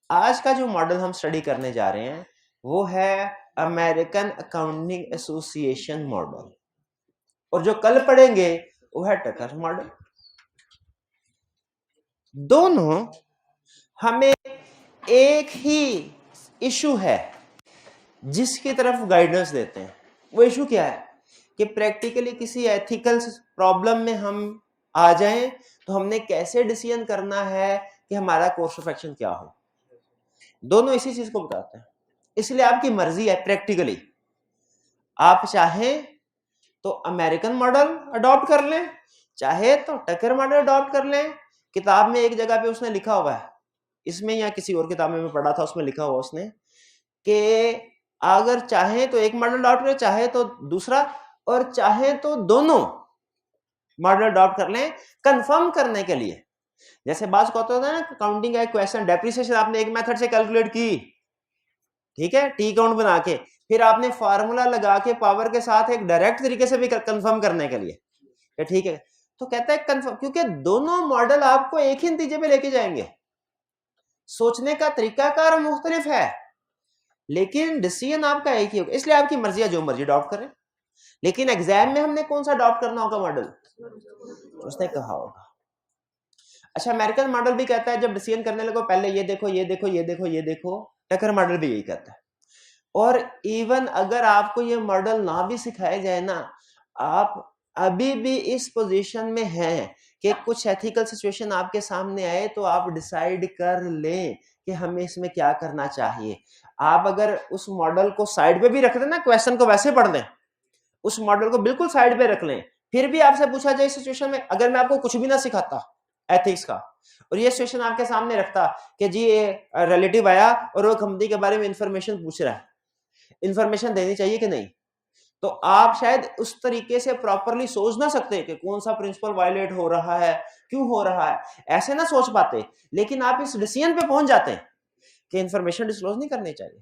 आज का जो मॉडल हम स्टडी करने जा रहे हैं वो है अमेरिकन अकाउंटिंग एसोसिएशन मॉडल, और जो कल पढ़ेंगे वो है टकर मॉडल। दोनों हमें एक ही इशू है जिसकी तरफ गाइडेंस देते हैं। वो इशू क्या है कि प्रैक्टिकली किसी एथिकल प्रॉब्लम में हम आ जाएं तो हमने कैसे डिसीजन करना है कि हमारा कोर्स ऑफ एक्शन क्या हो। दोनों इसी चीज को बताते हैं, इसलिए आपकी मर्जी है। प्रैक्टिकली आप चाहें तो अमेरिकन मॉडल अडॉप्ट कर लें, चाहे तो टकर मॉडल अडॉप्ट कर लें। किताब में एक जगह पे उसने लिखा हुआ है, इसमें या किसी और किताब में मैं पढ़ा था, उसमें लिखा हुआ उसने कि अगर चाहे तो एक मॉडल अडॉप्ट करें, चाहे तो दूसरा, और चाहे तो दोनों मॉडल अडॉप्ट कर लें कंफर्म करने के लिए। जैसे बात कहते होता है ना, काउंटिंग का एक क्वेश्चन, डेप्रिसिएशन आपने एक मेथड से कैलकुलेट की, ठीक है, टी काउंट बना के, फिर आपने फार्मूला लगा के पावर के साथ एक डायरेक्ट तरीके से भी कंफर्म करने के लिए, ठीक है, तो कहता है कंफर्म, क्योंकि दोनों मॉडल आपको एक ही नतीजे पे लेके जाएंगे। सोचने का तरीकाकार मुख्तलिफ है, लेकिन डिसीजन आपका एक ही होगा। इसलिए आपकी मर्जी है, जो मर्जी अडॉप्ट करें। लेकिन एग्जाम में हमने कौन सा अडॉप्ट करना होगा मॉडल, उसने कहा होगा। अच्छा, अमेरिकन मॉडल भी कहता है जब डिसीजन करने लगो पहले ये देखो, ये देखो, ये देखो, ये देखो। टकर मॉडल भी यही कहता है। और इवन अगर आपको ये मॉडल ना भी सिखाया जाए ना, आप अभी भी इस पोजीशन में हैं कि कुछ एथिकल सिचुएशन आपके सामने आए तो आप डिसाइड कर लें कि हमें इसमें क्या करना चाहिए। आप अगर उस मॉडल को साइड पे भी रख दें ना, क्वेश्चन को वैसे पढ़ लें, उस मॉडल को बिल्कुल साइड पे रख लें, फिर भी आपसे पूछा जाए इस सिचुएशन में, अगर मैं आपको कुछ भी ना सिखाता एथिक्स का, और ये सिचुएशन आपके सामने रखता कि जी ये रिलेटिव आया और वो कंपनी के बारे में इंफॉर्मेशन पूछ रहा है, इंफॉर्मेशन देनी चाहिए कि नहीं, तो आप शायद उस तरीके से प्रॉपरली सोच ना सकते कि कौन सा प्रिंसिपल वायलेट हो रहा है, क्यों हो रहा है, ऐसे ना सोच पाते, लेकिन आप इस डिसीजन पे पहुंच जाते हैं कि इंफॉर्मेशन डिस्क्लोज नहीं करनी चाहिए।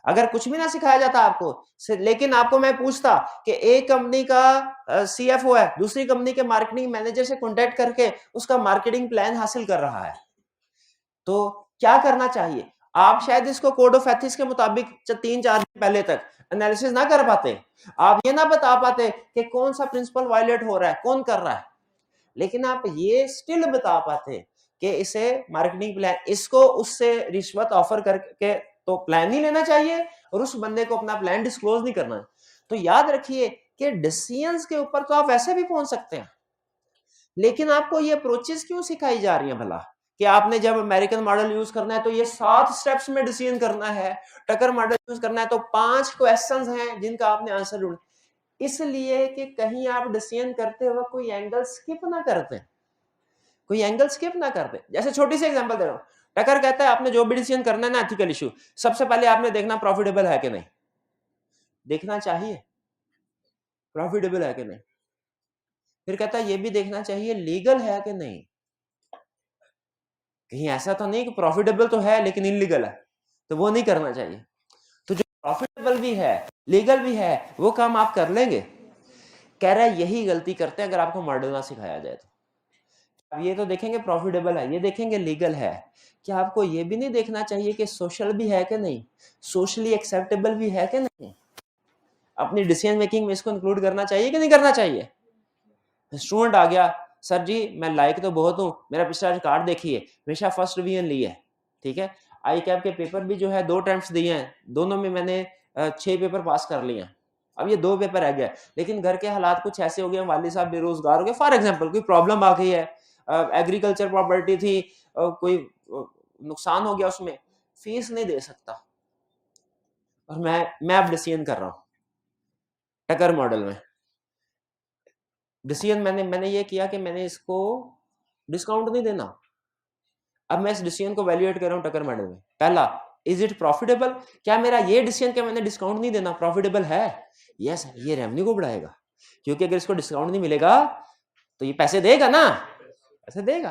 अगर कुछ भी ना सिखाया जाता आपको, लेकिन आपको मैं पूछता कि एक कंपनी का सीएफओ है, दूसरी कंपनी के मार्केटिंग मैनेजर से कॉन्टेक्ट करके उसका मार्केटिंग प्लान हासिल कर रहा है, तो क्या करना चाहिए? आप शायद इसको कोड ऑफ एथिक्स के मुताबिक 3-4 दिन पहले तक एनालिसिस ना कर पाते, आप ये ना बता पाते कि कौन सा प्रिंसिपल वायलेट हो रहा है, कौन कर रहा है, लेकिन आप ये स्टिल बता पाते कि इसे मार्केटिंग प्लान, इसको उससे रिश्वत ऑफर करके तो प्लान नहीं लेना चाहिए और उस बंदे को अपना प्लान डिस्क्लोज नहीं करना। तो याद रखिए कि डिसीजंस के ऊपर तो आप वैसे भी पहुंच सकते हैं, लेकिन आपको ये अप्रोचेस क्यों सिखाई जा रही है भला कि आपने जब अमेरिकन मॉडल यूज करना है तो ये 7 स्टेप्स में डिसीजन करना है, टकर मॉडल यूज करना है तो 5 क्वेश्चंस हैं जिनका आपने आंसर ढूंढना, इसलिए कि कहीं आप डिसीजन करते हुए कोई एंगल स्किप ना करते, कोई एंगल स्किप ना करते। जैसे छोटी सी एग्जांपल दे रहा हूं, टकर कहता है आपने जो भी डिसीजन करना है ना एथिकल इशू, सबसे पहले आपने देखना प्रॉफिटेबल है कि नहीं, देखना चाहिए प्रॉफिटेबल है कि नहीं, फिर कहता है ये भी देखना चाहिए लीगल है कि नहीं, कहीं ऐसा तो नहीं कि प्रॉफिटेबल तो है लेकिन इलीगल है, तो वो नहीं करना चाहिए। तो जो प्रॉफिटेबल भी है लीगल भी है वो काम आप कर लेंगे। कह रहा है यही गलती करते हैं अगर आपको मॉडल ना सिखाया जाए तो। अब ये तो देखेंगे प्रॉफिटेबल है, ये देखेंगे लीगल है, क्या आपको ये भी नहीं देखना चाहिए कि सोशल भी है कि नहीं, सोशली एक्सेप्टेबल भी है कि नहीं, अपनी डिसीजन मेकिंग में इसको इंक्लूड करना चाहिए कि नहीं करना चाहिए। स्टूडेंट आ गया, सर जी मैं लायक तो बहुत हूँ, मेरा पिछला रिकॉर्ड देखिए, हमेशा फर्स्ट डिवीजन ली है, ठीक है, आई कैप के पेपर भी जो है 2 अटेम्प्ट्स दिए हैं, दोनों में मैंने 6 पेपर पास कर लिए हैं, अब ये 2 पेपर रह गया, लेकिन घर के हालात कुछ ऐसे हो गए, वालिद साहब बेरोजगार हो गए, फॉर एग्जाम्पल कोई प्रॉब्लम आ गई है, एग्रीकल्चर प्रॉपर्टी थी, कोई नुकसान हो गया उसमें, फीस नहीं दे सकता, और मैं अब डिसीजन कर रहा हूँ टकर मॉडल में, डिसीजन मैंने ये किया कि मैंने इसको डिस्काउंट नहीं देना। अब मैं इस डिसीजन को वैल्यूएट कर रहा हूं टकर मॉडल में। पहला, इज इट प्रॉफिटेबल, क्या मेरा ये डिसीजन कि मैंने डिस्काउंट नहीं देना प्रॉफिटेबल है? यस, ये रेवेन्यू को बढ़ाएगा, क्योंकि अगर इसको डिस्काउंट नहीं मिलेगा तो ये पैसे देगा ना, पैसे देगा,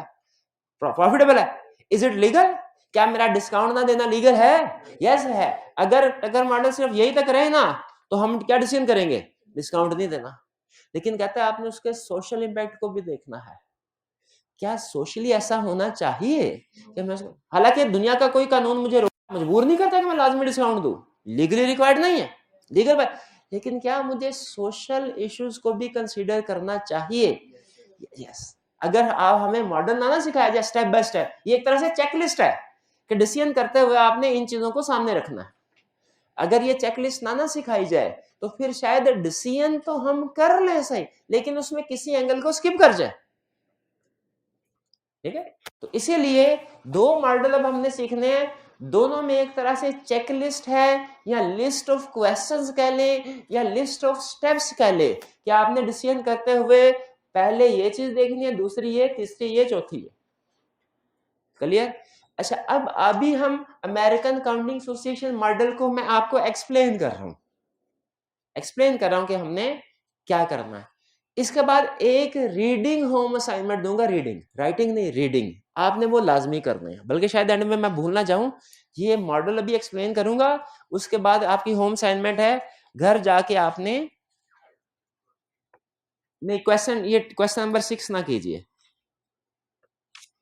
प्रॉफिटेबल है। इज इट लीगल, क्या मेरा डिस्काउंट ना देना लीगल है? यस है। अगर टकर मॉडल सिर्फ यही तक रहे ना तो हम क्या डिसीजन करेंगे, डिस्काउंट नहीं देना। लेकिन कहता है आपने उसके सोशल इंपैक्ट को भी देखना है, क्या सोशली ऐसा होना चाहिए कि मैं, हालांकि दुनिया का कोई कानून मुझे मजबूर नहीं करता कि मैं लाजमी डिस्काउंट दूं, लीगली रिक्वायर्ड नहीं है, लीगल, लेकिन क्या मुझे सोशल इश्यूज को भी कंसीडर करना चाहिए? यस। अगर आप हमें मॉडल ना सिखाया जाए स्टेप बाय स्टेप, ये एक तरह से चेकलिस्ट है कि डिसीजन करते हुए आपने इन चीजों को सामने रखना है। अगर ये चेकलिस्ट ना सिखाई जाए तो फिर शायद डिसीजन तो हम कर ले सही, लेकिन उसमें किसी एंगल को स्किप कर जाए, ठीक है। तो इसीलिए 2 मॉडल अब हमने सीखने हैं, दोनों में एक तरह से चेकलिस्ट है या लिस्ट ऑफ क्वेश्चंस कह ले या लिस्ट ऑफ स्टेप्स कह ले, कि आपने डिसीजन करते हुए पहले ये चीज देखनी है, दूसरी ये, तीसरी ये, चौथी ये, क्लियर। अच्छा, अब अभी हम अमेरिकन काउंटिंग एसोसिएशन मॉडल को मैं आपको एक्सप्लेन कर रहा हूं कि हमने क्या करना है। इसके बाद एक रीडिंग होम असाइनमेंट दूंगा, रीडिंग, राइटिंग नहीं, रीडिंग आपने वो लाजमी करने हैं, बल्कि शायद एंड में मैं भूल ना जाऊं, ये मॉडल अभी एक्सप्लेन करूंगा, उसके बाद आपकी होम असाइनमेंट है, घर जाके आपने, नहीं क्वेश्चन, ये क्वेश्चन नंबर 6 ना कीजिए,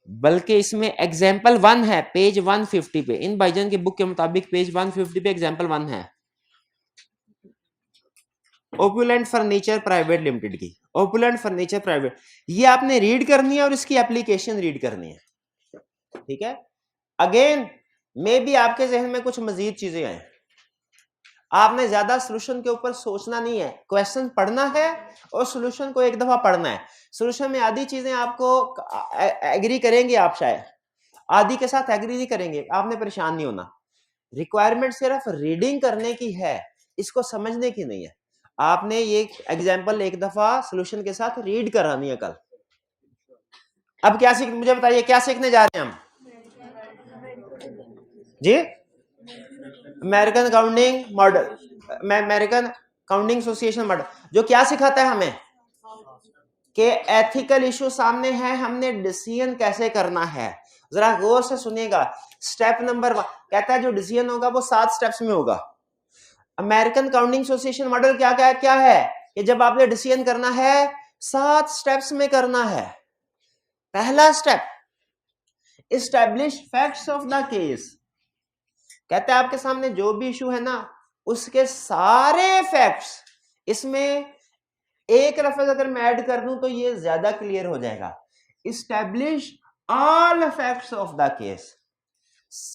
बल्कि इसमें एग्जाम्पल 1 है पेज 150 पे, इन भाईजान की बुक के मुताबिक पेज 150 पे एग्जाम्पल 1 है, ओपुलेंट फर्नीचर प्राइवेट लिमिटेड की, ओपुलेंट फर्नीचर प्राइवेट, ये आपने रीड करनी है और इसकी एप्लीकेशन रीड करनी है, ठीक है। अगेन मे भी आपके जहन में कुछ मजीद चीजें आए, आपने ज्यादा सोल्यूशन के ऊपर सोचना नहीं है, क्वेश्चन पढ़ना है और सोल्यूशन को एक दफा पढ़ना है। सोल्यूशन में आधी चीजें आपको एग्री करेंगे, आप शायद आधी के साथ एग्री नहीं करेंगे, आपने परेशान नहीं होना, रिक्वायरमेंट सिर्फ रीडिंग करने की है, इसको समझने की नहीं है। आपने ये एग्जाम्पल एक दफा सोल्यूशन के साथ रीड करानी है कल। अब क्या सीख, मुझे बताइए क्या सीखने जा रहे हैं हम जी? American counting model, American counting association model, जो क्या सिखाता है हमें कि एथिकल इशू सामने है, हमने डिसीजन कैसे करना है। जरा गौर से सुनिएगा। स्टेप नंबर 1 कहता है जो डिसीजन होगा वो 7 स्टेप्स में होगा। अमेरिकन काउंटिंग एसोसिएशन मॉडल क्या है कि जब आपने डिसीजन करना है 7 स्टेप्स में करना है। पहला step, establish facts of the case. कहते हैं आपके सामने जो भी इशू है ना उसके सारे फैक्ट्स, इसमें एक लफ्ज अगर मैं ऐड कर दूं तो ये ज्यादा क्लियर हो जाएगा। Establish all facts of the case.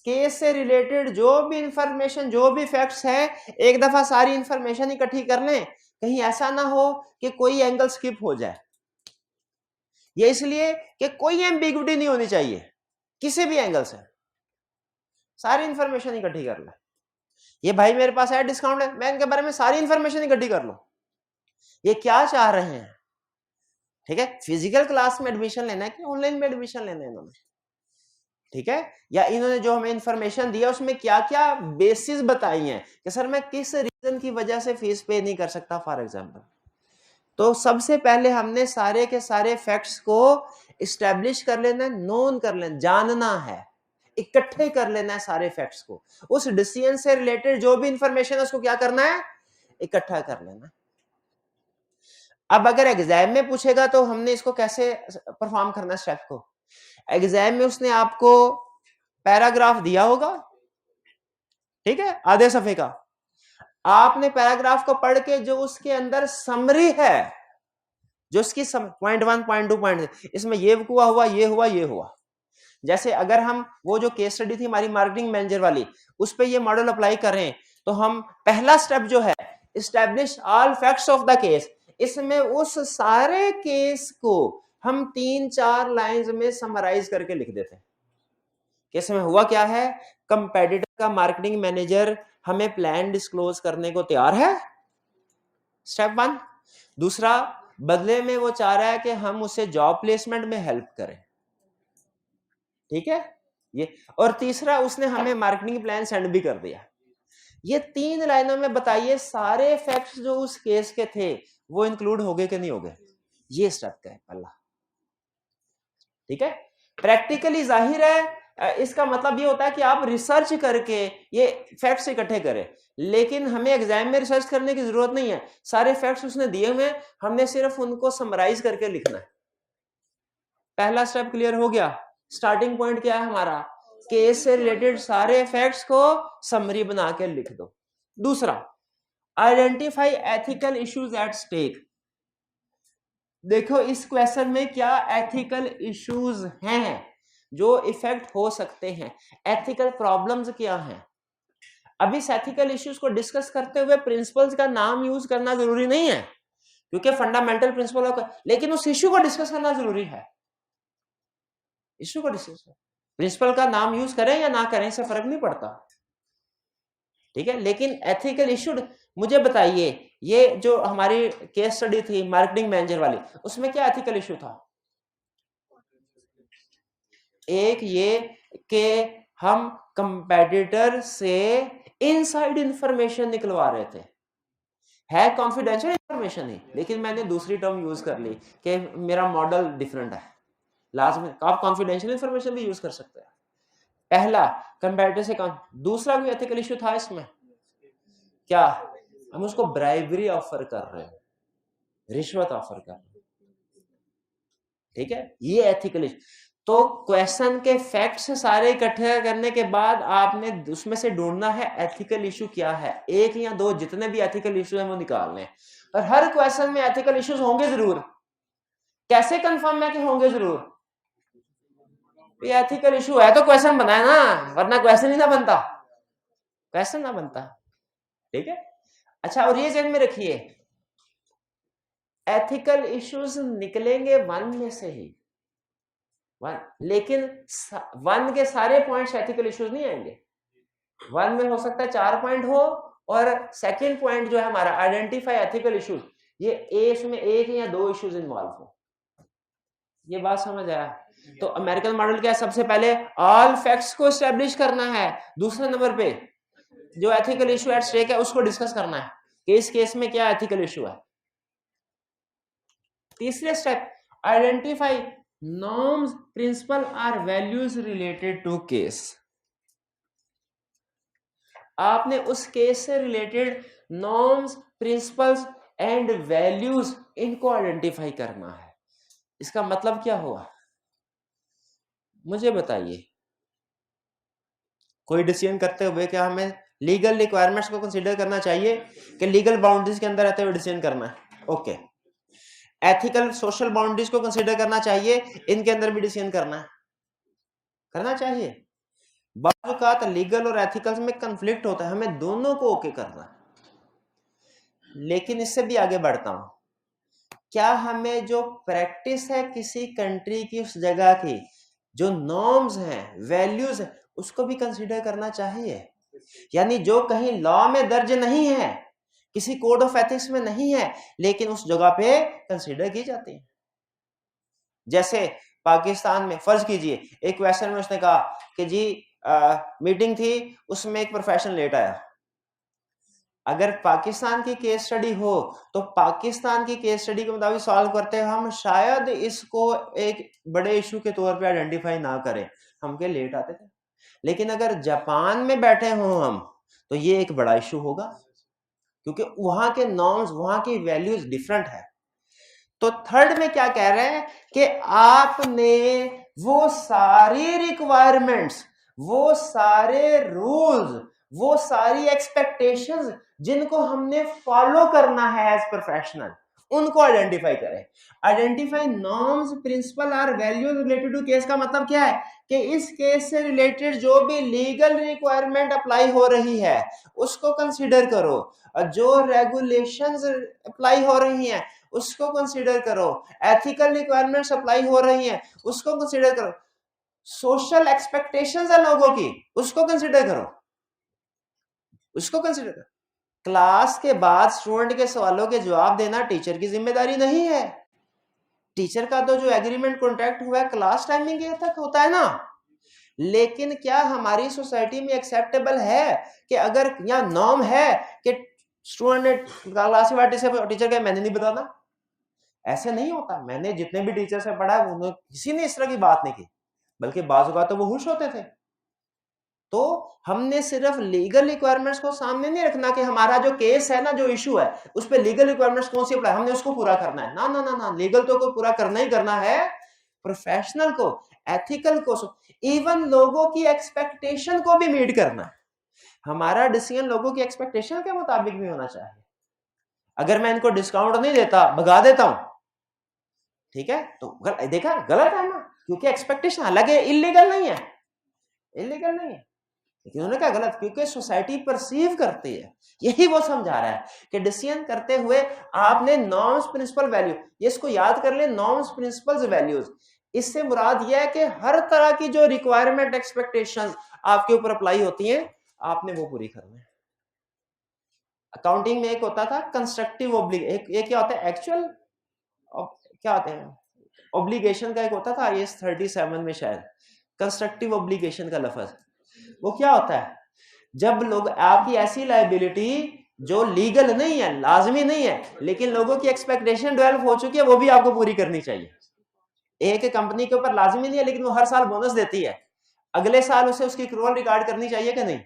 Case से रिलेटेड जो भी इंफॉर्मेशन, जो भी फैक्ट्स है, एक दफा सारी इंफॉर्मेशन इकट्ठी कर लें, कहीं ऐसा ना हो कि कोई एंगल स्किप हो जाए। ये इसलिए कि कोई एम्बिग्विटी नहीं होनी चाहिए किसी भी एंगल से, सारी इंफॉर्मेशन इकट्ठी कर ले। ये भाई मेरे पास है डिस्काउंट है, मैं इनके बारे में सारी इंफॉर्मेशन इकट्ठी कर लूं। ये क्या चाह रहे हैं? ठीक है, फिजिकल क्लास में एडमिशन लेना है कि ऑनलाइन में एडमिशन लेना है इन्होंने? ठीक है, या इन्होंने जो हमें इंफॉर्मेशन दिया उसमें क्या क्या बेसिस बताई हैं कि सर मैं किस रीजन की वजह से फीस पे नहीं कर सकता फॉर एग्जांपल। तो सबसे पहले हमने सारे के सारे फैक्ट्स को इस्टेब्लिश कर लेना है, नोन कर लेना, जानना है, इकट्ठे कर लेना है सारे फैक्ट्स को। उस डिसीजन से रिलेटेड जो भी इंफॉर्मेशन है उसको क्या करना है? इकट्ठा कर लेना। अब अगर एग्जाम में पूछेगा तो हमने इसको कैसे परफॉर्म करना स्टेप को? एग्जाम में उसने आपको पैराग्राफ दिया होगा, ठीक है, आधे सफे का। आपने पैराग्राफ को पढ़ के जो उसके अंदर समरी है, जो उसकी पॉइंट 1 पॉइंट 2 पॉइंट, इसमें ये हुआ, ये हुआ, ये हुआ। जैसे अगर हम वो जो केस स्टडी थी हमारी मार्केटिंग मैनेजर वाली, उस पर ये मॉडल अप्लाई करें तो हम पहला स्टेप जो है establish all facts of the case, इसमें उस सारे केस को हम 3-4 लाइंस में समराइज करके लिख देते हैं। केस में हुआ क्या है? कंपेटिटर का मार्केटिंग मैनेजर हमें प्लान डिस्क्लोज करने को तैयार है, स्टेप 1। दूसरा, बदले में वो चाह रहा है कि हम उसे जॉब प्लेसमेंट में हेल्प करें, ठीक है ये। और तीसरा, उसने हमें मार्केटिंग प्लान सेंड भी कर दिया। ये 3 लाइनों में बताइए सारे फैक्ट्स जो उस केस के थे वो इंक्लूड हो गए कि नहीं हो गए? ये स्टेप का है पहला, ठीक है। प्रैक्टिकली जाहिर है इसका मतलब ये होता है कि आप रिसर्च करके ये फैक्ट्स इकट्ठे करें, लेकिन हमें एग्जाम में रिसर्च करने की जरूरत नहीं है। सारे फैक्ट्स उसने दिए हुए, हमने सिर्फ उनको समराइज करके लिखना है। पहला स्टेप क्लियर हो गया। स्टार्टिंग पॉइंट क्या है हमारा? केस से रिलेटेड सारे फैक्ट्स को समरी बना के लिख दो। दूसरा, identify ethical issues at stake. देखो इस क्वेश्चन में क्या एथिकल इश्यूज हैं जो इफेक्ट हो सकते हैं, एथिकल प्रॉब्लम्स क्या हैं। अभी इस एथिकल इश्यूज को डिस्कस करते हुए प्रिंसिपल्स का नाम यूज करना जरूरी नहीं है, क्योंकि फंडामेंटल प्रिंसिपल होगा, लेकिन उस इश्यू को डिस्कस करना जरूरी है। इश्यू को डिस्कस, प्रिंसिपल का नाम यूज करें या ना करें इससे फर्क नहीं पड़ता, ठीक है। लेकिन एथिकल इश्यू मुझे बताइए, ये जो हमारी केस स्टडी थी मार्केटिंग मैनेजर वाली, उसमें क्या एथिकल इश्यू था? एक ये कि हम कंपेटिटर से इनसाइड इंफॉर्मेशन निकलवा रहे थे, है कॉन्फिडेंशियल इंफॉर्मेशन ही, लेकिन मैंने दूसरी टर्म यूज कर ली कि मेरा मॉडल डिफरेंट है। लास्ट में आप कॉन्फिडेंशियल इंफॉर्मेशन भी यूज कर सकते हैं। पहला, कंपेटिटर से कौन। दूसरा कोई एथिकल इश्यू था इसमें? क्या? हम उसको ब्राइबरी ऑफर कर रहे हैं, रिश्वत ऑफर कर रहे हैं, ठीक है, ये एथिकल इश्यू। तो क्वेश्चन के फैक्ट्स सारे इकट्ठे करने के बाद आपने उसमें से ढूंढना है एथिकल इशू क्या है। एक या दो, जितने भी एथिकल इशू है वो निकालने, और हर क्वेश्चन में एथिकल इश्यूज होंगे जरूर। कैसे कंफर्म है कि होंगे जरूर? ये एथिकल इशू है तो क्वेश्चन बनाए ना, वरना क्वेश्चन ही ना बनता, क्वेश्चन ना बनता, ठीक है। अच्छा, और ये ध्यान में रखिए, एथिकल इश्यूज निकलेंगे 1 में से ही, 1, लेकिन 1 के सारे पॉइंट्स एथिकल इश्यूज नहीं आएंगे। 1 में हो सकता है 4 पॉइंट हो, और सेकंड पॉइंट जो है हमारा आइडेंटिफाई एथिकल इश्यूज, ये इसमें 1 या 2 इश्यूज इन्वॉल्व हो। ये बात समझ आया? तो अमेरिकन मॉडल क्या है? सबसे पहले ऑल फैक्ट्स को एस्टेब्लिश करना है, दूसरे नंबर पे जो एथिकल इशू एट स्टेक है उसको डिस्कस करना है, केस में क्या एथिकल इशू है? तीसरे स्टेप, आइडेंटिफाई नॉर्म्स, प्रिंसिपल और वैल्यूज रिलेटेड टू केस। आपने उस केस से related norms, principles and values इनको आइडेंटिफाई करना है। इसका मतलब क्या हुआ, मुझे बताइए। कोई डिसीजन करते हुए क्या हमें लीगल रिक्वायरमेंट्स को कंसीडर करना चाहिए कि लीगल बाउंड्रीज के अंदर रहते हुए डिसीजन करना है? ओके। एथिकल सोशल बाउंड्रीज को कंसीडर करना चाहिए, इनके अंदर भी डिसीजन करना चाहिए। बात का लीगल और एथिकल में कंफ्लिक्ट होता है, हमें दोनों को ओके करना है। लेकिन इससे भी आगे बढ़ता हूं, क्या हमें जो प्रैक्टिस है किसी कंट्री की, उस जगह की जो नॉर्म्स हैं, वैल्यूज हैं, उसको भी कंसीडर करना चाहिए? यानी जो कहीं लॉ में दर्ज नहीं है, किसी कोड ऑफ एथिक्स में नहीं है, लेकिन उस जगह पे कंसीडर की जाती है। जैसे पाकिस्तान में फर्ज कीजिए एक क्वेश्चन में उसने कहा कि जी मीटिंग थी, उसमें एक प्रोफेशनल लेट आया। अगर पाकिस्तान की केस स्टडी हो तो पाकिस्तान की केस स्टडी के मुताबिक सॉल्व करते हैं, हम शायद इसको एक बड़े इशू के तौर पे आइडेंटिफाई ना करें, हम के लेट आते थे। लेकिन अगर जापान में बैठे हों हम, तो ये एक बड़ा इशू होगा, क्योंकि वहां के नॉर्म्स, वहां की वैल्यूज डिफरेंट है। तो थर्ड में क्या कह रहे हैं कि आपने वो सारी रिक्वायरमेंट्स, वो सारे रूल्स, वो सारी एक्सपेक्टेशंस जिनको हमने फॉलो करना है एज प्रोफेशनल, उनको आइडेंटिफाई करें। आइडेंटिफाई नॉर्म्स, प्रिंसिपल और वैल्यूज रिलेटेड टू केस का मतलब क्या है कि इस केस से रिलेटेड जो भी लीगल रिक्वायरमेंट अप्लाई हो रही है उसको कंसीडर करो, और जो रेगुलेशंस अप्लाई हो रही हैं उसको कंसीडर करो, एथिकल रिक्वायरमेंट्स अप्लाई हो रही हैं उसको कंसीडर करो, सोशल एक्सपेक्टेशंस है लोगों की उसको कंसीडर करो, उसको कंसीडर करो। क्लास के बाद स्टूडेंट के सवालों के जवाब देना टीचर की जिम्मेदारी नहीं है। टीचर का तो जो एग्रीमेंट कॉन्ट्रैक्ट हुआ है क्लास टाइमिंग तक होता है ना। लेकिन क्या हमारी सोसाइटी में एक्सेप्टेबल है कि अगर यहाँ नॉर्म है कि स्टूडेंट ने क्लास के टीचर का मैंने नहीं बताना? ऐसे नहीं होता। मैंने जितने भी टीचर से पढ़ा उन्होंने किसी ने इस तरह की बात नहीं की, बल्कि बाजू का तो वो खुश होते थे। तो हमने सिर्फ लीगल रिक्वायरमेंट्स को सामने नहीं रखना कि हमारा जो केस है ना, जो इशू है उस पर लीगल रिक्वायरमेंट्स कौन सी अप्लाई, हमने उसको पूरा करना है। ना ना ना ना, लीगल तो को पूरा करना ही करना है, प्रोफेशनल को, एथिकल को, इवन लोगों की एक्सपेक्टेशन को भी मीट करना है। हमारा डिसीजन लोगों की एक्सपेक्टेशन के मुताबिक भी होना चाहिए। अगर मैं इनको डिस्काउंट नहीं देता, भगा देता हूं, ठीक है, तो देखा गलत है ना, क्योंकि एक्सपेक्टेशन, हालांकि इलीगल नहीं है, इलीगल नहीं है, लेकिन उन्होंने कहा गलत, क्योंकि सोसाइटी परसीव करती है। यही वो समझा रहा है कि डिसीजन करते हुए आपने नॉर्म्स, प्रिंसिपल, वैल्यू, ये इसको याद कर ले, नॉर्म्स, प्रिंसिपल्स, वैल्यूज। इससे मुराद यह है कि हर तरह की जो रिक्वायरमेंट, एक्सपेक्टेशंस आपके ऊपर अप्लाई होती हैं, आपने वो पूरी करनी है। अकाउंटिंग में एक होता था कंस्ट्रक्टिव ऑब्लिगेशन, एक क्या होता है एक्चुअल, क्या होते हैं ऑब्लिगेशन का, एक होता था IAS 37 में शायद कंस्ट्रक्टिव ऑब्लिगेशन का लफ्ज। वो क्या होता है, जब लोग आपकी ऐसी लायबिलिटी जो लीगल नहीं है, लाजमी नहीं है, लेकिन लोगों की एक्सपेक्टेशन डेवलप हो चुकी है, वो भी आपको पूरी करनी चाहिए। एक कंपनी के ऊपर लाजमी नहीं है, लेकिन वो हर साल बोनस देती है, अगले साल उसे उसकी एक्रूअल रिकॉर्ड करनी चाहिए कि नहीं?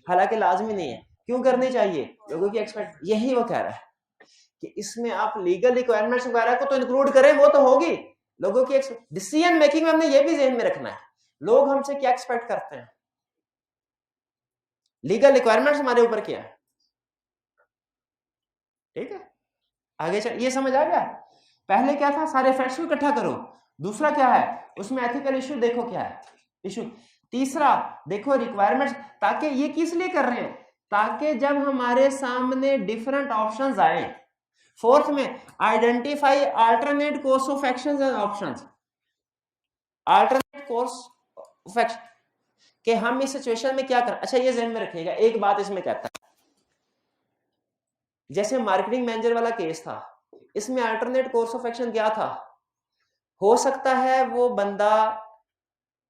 हालांकि लाजमी नहीं है, क्यों करनी चाहिए? लोगों की एक्सपेक्ट, यही वो कह रहा है कि इसमें आप लीगल रिक्वायरमेंट्स वगैरह को तो इंक्लूड करें, वो तो होगी। लोगों की डिसीजन मेकिंग में हमने ये भी ध्यान में रखना है, लोग हमसे क्या एक्सपेक्ट करते हैं, लीगल रिक्वायरमेंट्स हमारे ऊपर क्या है। ठीक है, आगे चल, ये समझ आ गया? पहले क्या था, सारे फैक्ट्स को इकट्ठा करो। दूसरा क्या है, उसमें एथिकल इशू देखो क्या है इशू। तीसरा देखो रिक्वायरमेंट्स, ताकि ये किस लिए कर रहे हैं, ताकि जब हमारे सामने डिफरेंट ऑप्शंस आए। फोर्थ में identify alternate course of actions and options. Alternate course of action कि हम इस सिचुएशन में क्या कर, अच्छा ये ध्यान में रखिएगा, एक बात इसमें कहता है, जैसे मार्केटिंग मैनेजर वाला केस था, इसमें अल्टरनेट कोर्स ऑफ एक्शन क्या था, हो सकता है वो बंदा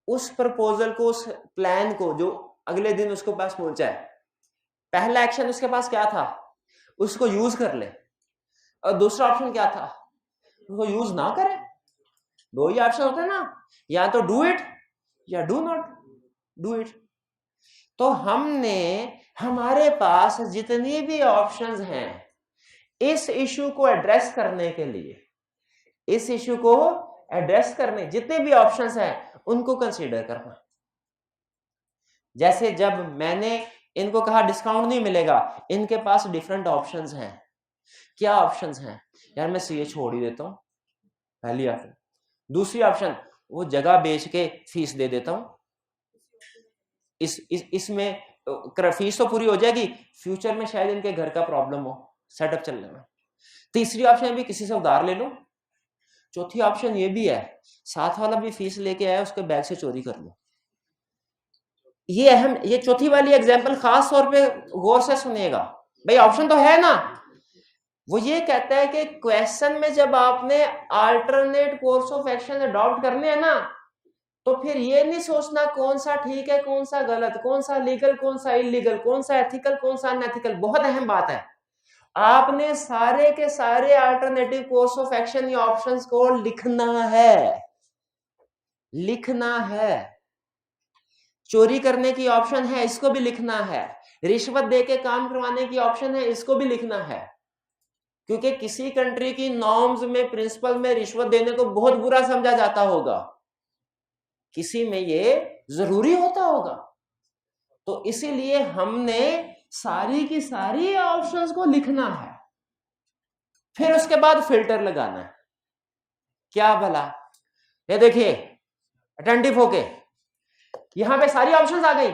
उस प्रपोजल को, उस प्लान को जो अगले दिन उसके पास पहुंचा है, पहला एक्शन उसके पास क्या था, उसको यूज कर ले, और दूसरा ऑप्शन क्या था, उसको यूज ना करे। दो ही ऑप्शन होते हैं ना, या तो डू इट या डू नॉट डू इट। तो हमने हमारे पास जितनी भी ऑप्शंस हैं इस इशू को एड्रेस करने के लिए, इस इशू को एड्रेस करने जितने भी ऑप्शंस हैं उनको कंसीडर करना। जैसे जब मैंने इनको कहा डिस्काउंट नहीं मिलेगा, इनके पास डिफरेंट ऑप्शंस हैं। क्या ऑप्शंस हैं? यार मैं सीए छोड़ ही देता हूं, पहली ऑप्शन। दूसरी ऑप्शन, वो जगह बेच के फीस दे देता हूं, इसमें फीस तो पूरी हो जाएगी, फ्यूचर में शायद इनके घर का प्रॉब्लम हो सेटअप चलने में। तीसरी ऑप्शन भी किसी से उधार ले लो। चौथी ऑप्शन ये भी है, साथ वाला भी फीस लेके आया उसके बैग से चोरी कर लो। ये अहम, ये चौथी वाली एग्जांपल खास तौर पे गौर से सुनिएगा भाई, ऑप्शन तो है ना। वो ये कहता है कि क्वेश्चन में जब आपने alternate course of action adopt करने हैं ना, तो फिर ये नहीं सोचना कौन सा ठीक है कौन सा गलत, कौन सा लीगल कौन सा इलीगल, कौन सा एथिकल कौन सा अनएथिकल। बहुत अहम बात है, आपने सारे के सारे अल्टरनेटिव कोर्स ऑफ एक्शन या ऑप्शंस को लिखना है, लिखना है। चोरी करने की ऑप्शन है, इसको भी लिखना है। रिश्वत देके काम करवाने की ऑप्शन है, इसको भी लिखना है। क्योंकि किसी कंट्री की नॉर्म्स में, प्रिंसिपल में रिश्वत देने को बहुत बुरा समझा जाता होगा, किसी में ये जरूरी होता होगा। तो इसीलिए हमने सारी की सारी ऑप्शंस को लिखना है, फिर उसके बाद फिल्टर लगाना है। क्या भला, ये देखिए अटेंटिव होके, यहां पे सारी ऑप्शंस आ गई।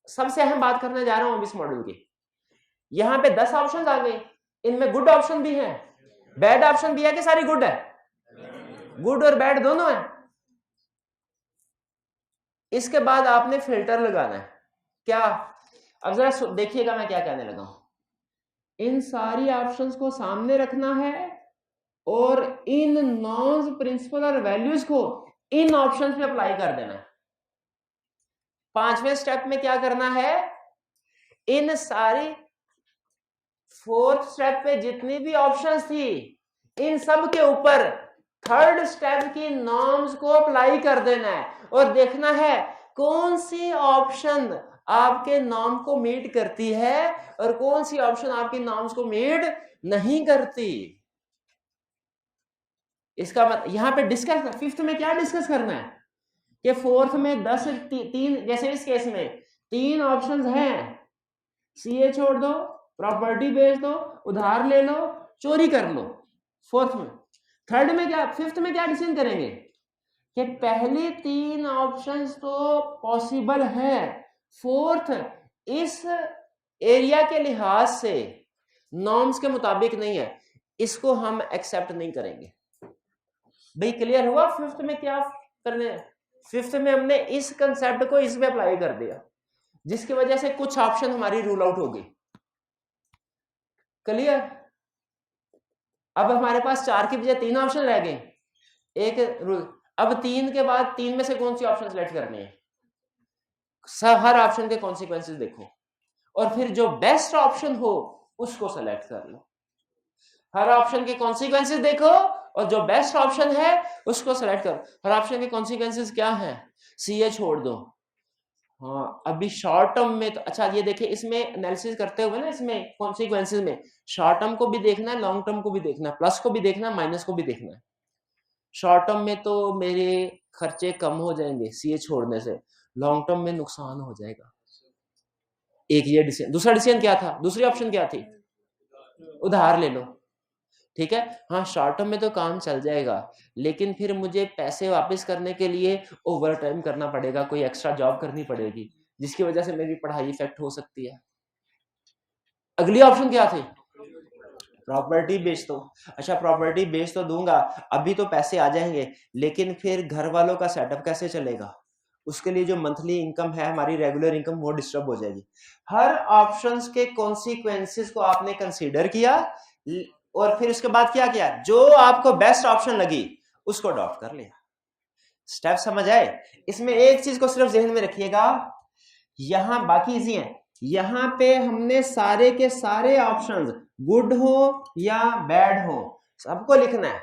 सबसे अहम बात करने जा रहा हूं इस मॉडल की। यहां पे 10 ऑप्शंस आ गई, इनमें गुड ऑप्शन भी है, बैड ऑप्शन भी है कि सारी गुड है? गुड और बैड दोनों है। इसके बाद आपने फिल्टर लगाना है। क्या? अब जरा देखिएगा मैं क्या कहने लगा हूं। इन सारी ऑप्शंस को सामने रखना है और इन नॉर्म्स, प्रिंसिपल और वैल्यूज को इन ऑप्शंस पे अप्लाई कर देना है। पांचवें स्टेप में क्या करना है, इन सारी, फोर्थ स्टेप पे जितनी भी ऑप्शंस थी इन सब के ऊपर थर्ड स्टेप की नॉर्म्स को अप्लाई कर देना है और देखना है कौन सी ऑप्शन आपके नॉर्म को मीट करती है और कौन सी ऑप्शन आपकी नॉर्म्स को मीट नहीं करती। इसका मतलब यहां पे डिस्कस, फिफ्थ में क्या डिस्कस करना है कि फोर्थ में 10 तीन, जैसे इस केस में 3 ऑप्शंस हैं, सीए छोड़ दो, प्रॉपर्टी बेच दो, उधार ले लो, चोरी कर लो। फोर्थ में, थर्ड में क्या, फिफ्थ में क्या डिसीजन करेंगे कि पहली 3 ऑप्शंस तो पॉसिबल है, फोर्थ इस एरिया के लिहाज से नॉर्म्स के मुताबिक नहीं है, इसको हम एक्सेप्ट नहीं करेंगे। भाई क्लियर हुआ फिफ्थ में क्या करने? फिफ्थ में हमने इस कंसेप्ट को इसमें अप्लाई कर दिया, जिसकी वजह से कुछ ऑप्शन हमारी रूल आउट हो गई। क्लियर? अब हमारे पास 4 की बजाय 3 ऑप्शन रह गए, एक रूल। अब 3 के बाद 3 में से कौन सी ऑप्शन सेलेक्ट करनी है? हर ऑप्शन के कॉन्सिक्वेंसेस देखो और फिर जो बेस्ट ऑप्शन हो उसको सेलेक्ट कर लो। हर ऑप्शन के कॉन्सिक्वेंसेस देखो और जो बेस्ट ऑप्शन है उसको सेलेक्ट करो। हर ऑप्शन के कॉन्सिक्वेंसेस क्या है? सीए छोड़ दो। हाँ, अभी शॉर्ट टर्म में तो अच्छा ये देखिए, इसमें एनालिसिस करते हुए ना, इसमें कॉन्सिक्वेंसेस में शॉर्ट टर्म को भी देखना है, लॉन्ग टर्म को भी देखना है, प्लस को भी देखना है, माइनस को भी देखना है। शॉर्ट टर्म में तो मेरे खर्चे कम हो जाएंगे सीए छोड़ने से, लॉन्ग टर्म में नुकसान हो जाएगा। एक ये डिसीजन। दूसरा डिसीजन क्या था? दूसरी ऑप्शन क्या थी? उधार ले लो। ठीक है, हाँ शॉर्ट टर्म में तो काम चल जाएगा, लेकिन फिर मुझे पैसे वापस करने के लिए ओवर टाइम करना पड़ेगा, कोई एक्स्ट्रा जॉब करनी पड़ेगी, जिसकी वजह से मेरी पढ़ाई इफेक्ट हो सकती है। अगली ऑप्शन क्या थी? प्रॉपर्टी बेच दो। अच्छा प्रॉपर्टी बेच तो दूंगा, अभी तो पैसे आ जाएंगे, लेकिन फिर घर वालों का सेटअप कैसे चलेगा? उसके लिए जो मंथली इनकम है हमारी, रेगुलर इनकम, वो डिस्टर्ब हो जाएगी। हर ऑप्शंस के कॉन्सिक्वेंसेस को आपने कंसीडर किया और फिर उसके बाद क्या किया? जो आपको बेस्ट ऑप्शन लगी उसको अडॉप्ट कर लिया। स्टेप समझ आए? इसमें एक चीज को सिर्फ ध्यान में रखिएगा, यहां बाकी इजी है, यहां पे हमने सारे के सारे ऑप्शंस गुड हो या बैड हो सबको लिखना है,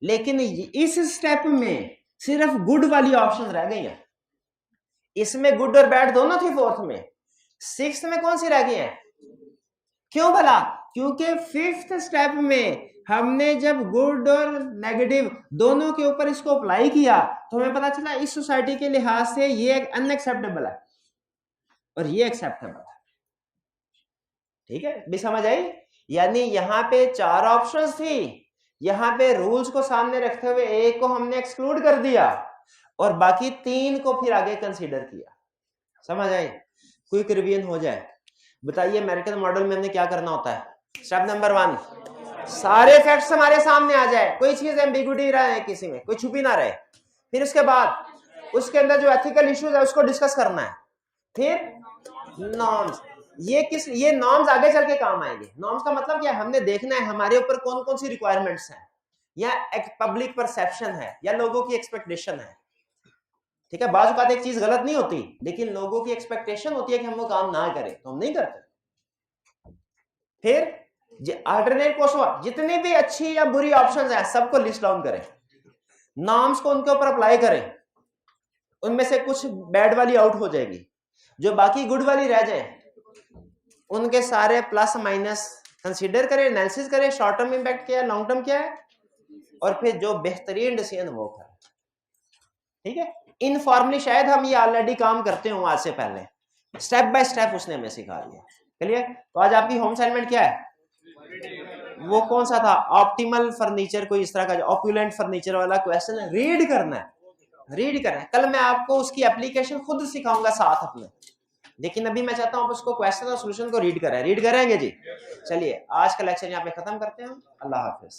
लेकिन इस स्टेप में सिर्फ गुड वाली ऑप्शन रह गई है। इसमें गुड और बैड दोनों थी फोर्थ में, सिक्स्थ में कौन सी रह गई है? क्यों भला? क्योंकि फिफ्थ स्टेप में हमने जब गुड और नेगेटिव दोनों के ऊपर इसको अप्लाई किया तो हमें पता चला इस सोसाइटी के लिहाज से ये अनएक्सेप्टेबल है और ये एक्सेप्टेबल है। ठीक है, भी समझ आई? यानी यहाँ पे 4 ऑप्शंस थी, यहाँ पे रूल्स को सामने रखते हुए एक को हमने एक्सक्लूड कर दिया और बाकी 3 को फिर आगे कंसीडर किया। समझ आई? क्विक रिवीजन हो जाए। बताइए अमेरिकन मॉडल में हमने क्या करना होता है? स्टेप नंबर 1, सारे फैक्ट्स हमारे सामने आ जाए, कोई चीज एम्बिगुइटी रहे किसी में, कोई छुपी ना रहे। फिर उसके बाद उसके अंदर जो एथिकल इश्यूज है उसको डिस्कस करना है। फिर नॉर्म्स, ये नॉर्म्स आगे चल के काम आएंगे। नॉर्म्स का मतलब क्या है? हमने देखना है हमारे ऊपर कौन कौन सी रिक्वायरमेंट्स हैं, या एक पब्लिक परसेप्शन है, या लोगों की एक्सपेक्टेशन है। ठीक है, बाजू बात एक चीज गलत नहीं होती, लेकिन लोगों की एक्सपेक्टेशन होती है कि हम वो काम ना करें तो हम नहीं करते। फिर अल्टरनेट कोर्स, जितनी भी अच्छी या बुरी ऑप्शंस हैं सबको लिस्ट डाउन करें, नॉर्म्स को उनके ऊपर अप्लाई करें, उनमें से कुछ बैड वाली आउट हो जाएगी, जो बाकी गुड वाली रह जाए उनके सारे प्लस माइनस कंसीडर करें, एनालिसिस करें, शॉर्ट टर्म इंपैक्ट क्या है, लॉन्ग टर्म क्या है, और फिर जो बेहतरीन डिसीजन वो करें। ठीक है, इनफॉर्मली शायद हम ये ऑलरेडी काम करते हो आज से पहले, स्टेप बाय स्टेप उसने हमें सिखा दिया। चलिए, तो आज आपकी होम असाइनमेंट क्या है? वो कौन सा था? ऑप्टिमल फर्नीचर, कोई इस तरह का ऑप्युलेंट फर्नीचर वाला क्वेश्चन रीड करना है, रीड करना है। कल मैं आपको उसकी एप्लीकेशन खुद सिखाऊंगा साथ अपने, लेकिन अभी मैं चाहता हूं आप उसको क्वेश्चन और सॉल्यूशन को रीड करें। रीड करेंगे जी? चलिए आज का लेक्चर यहाँ पे खत्म करते हैं। अल्लाह हाफिज।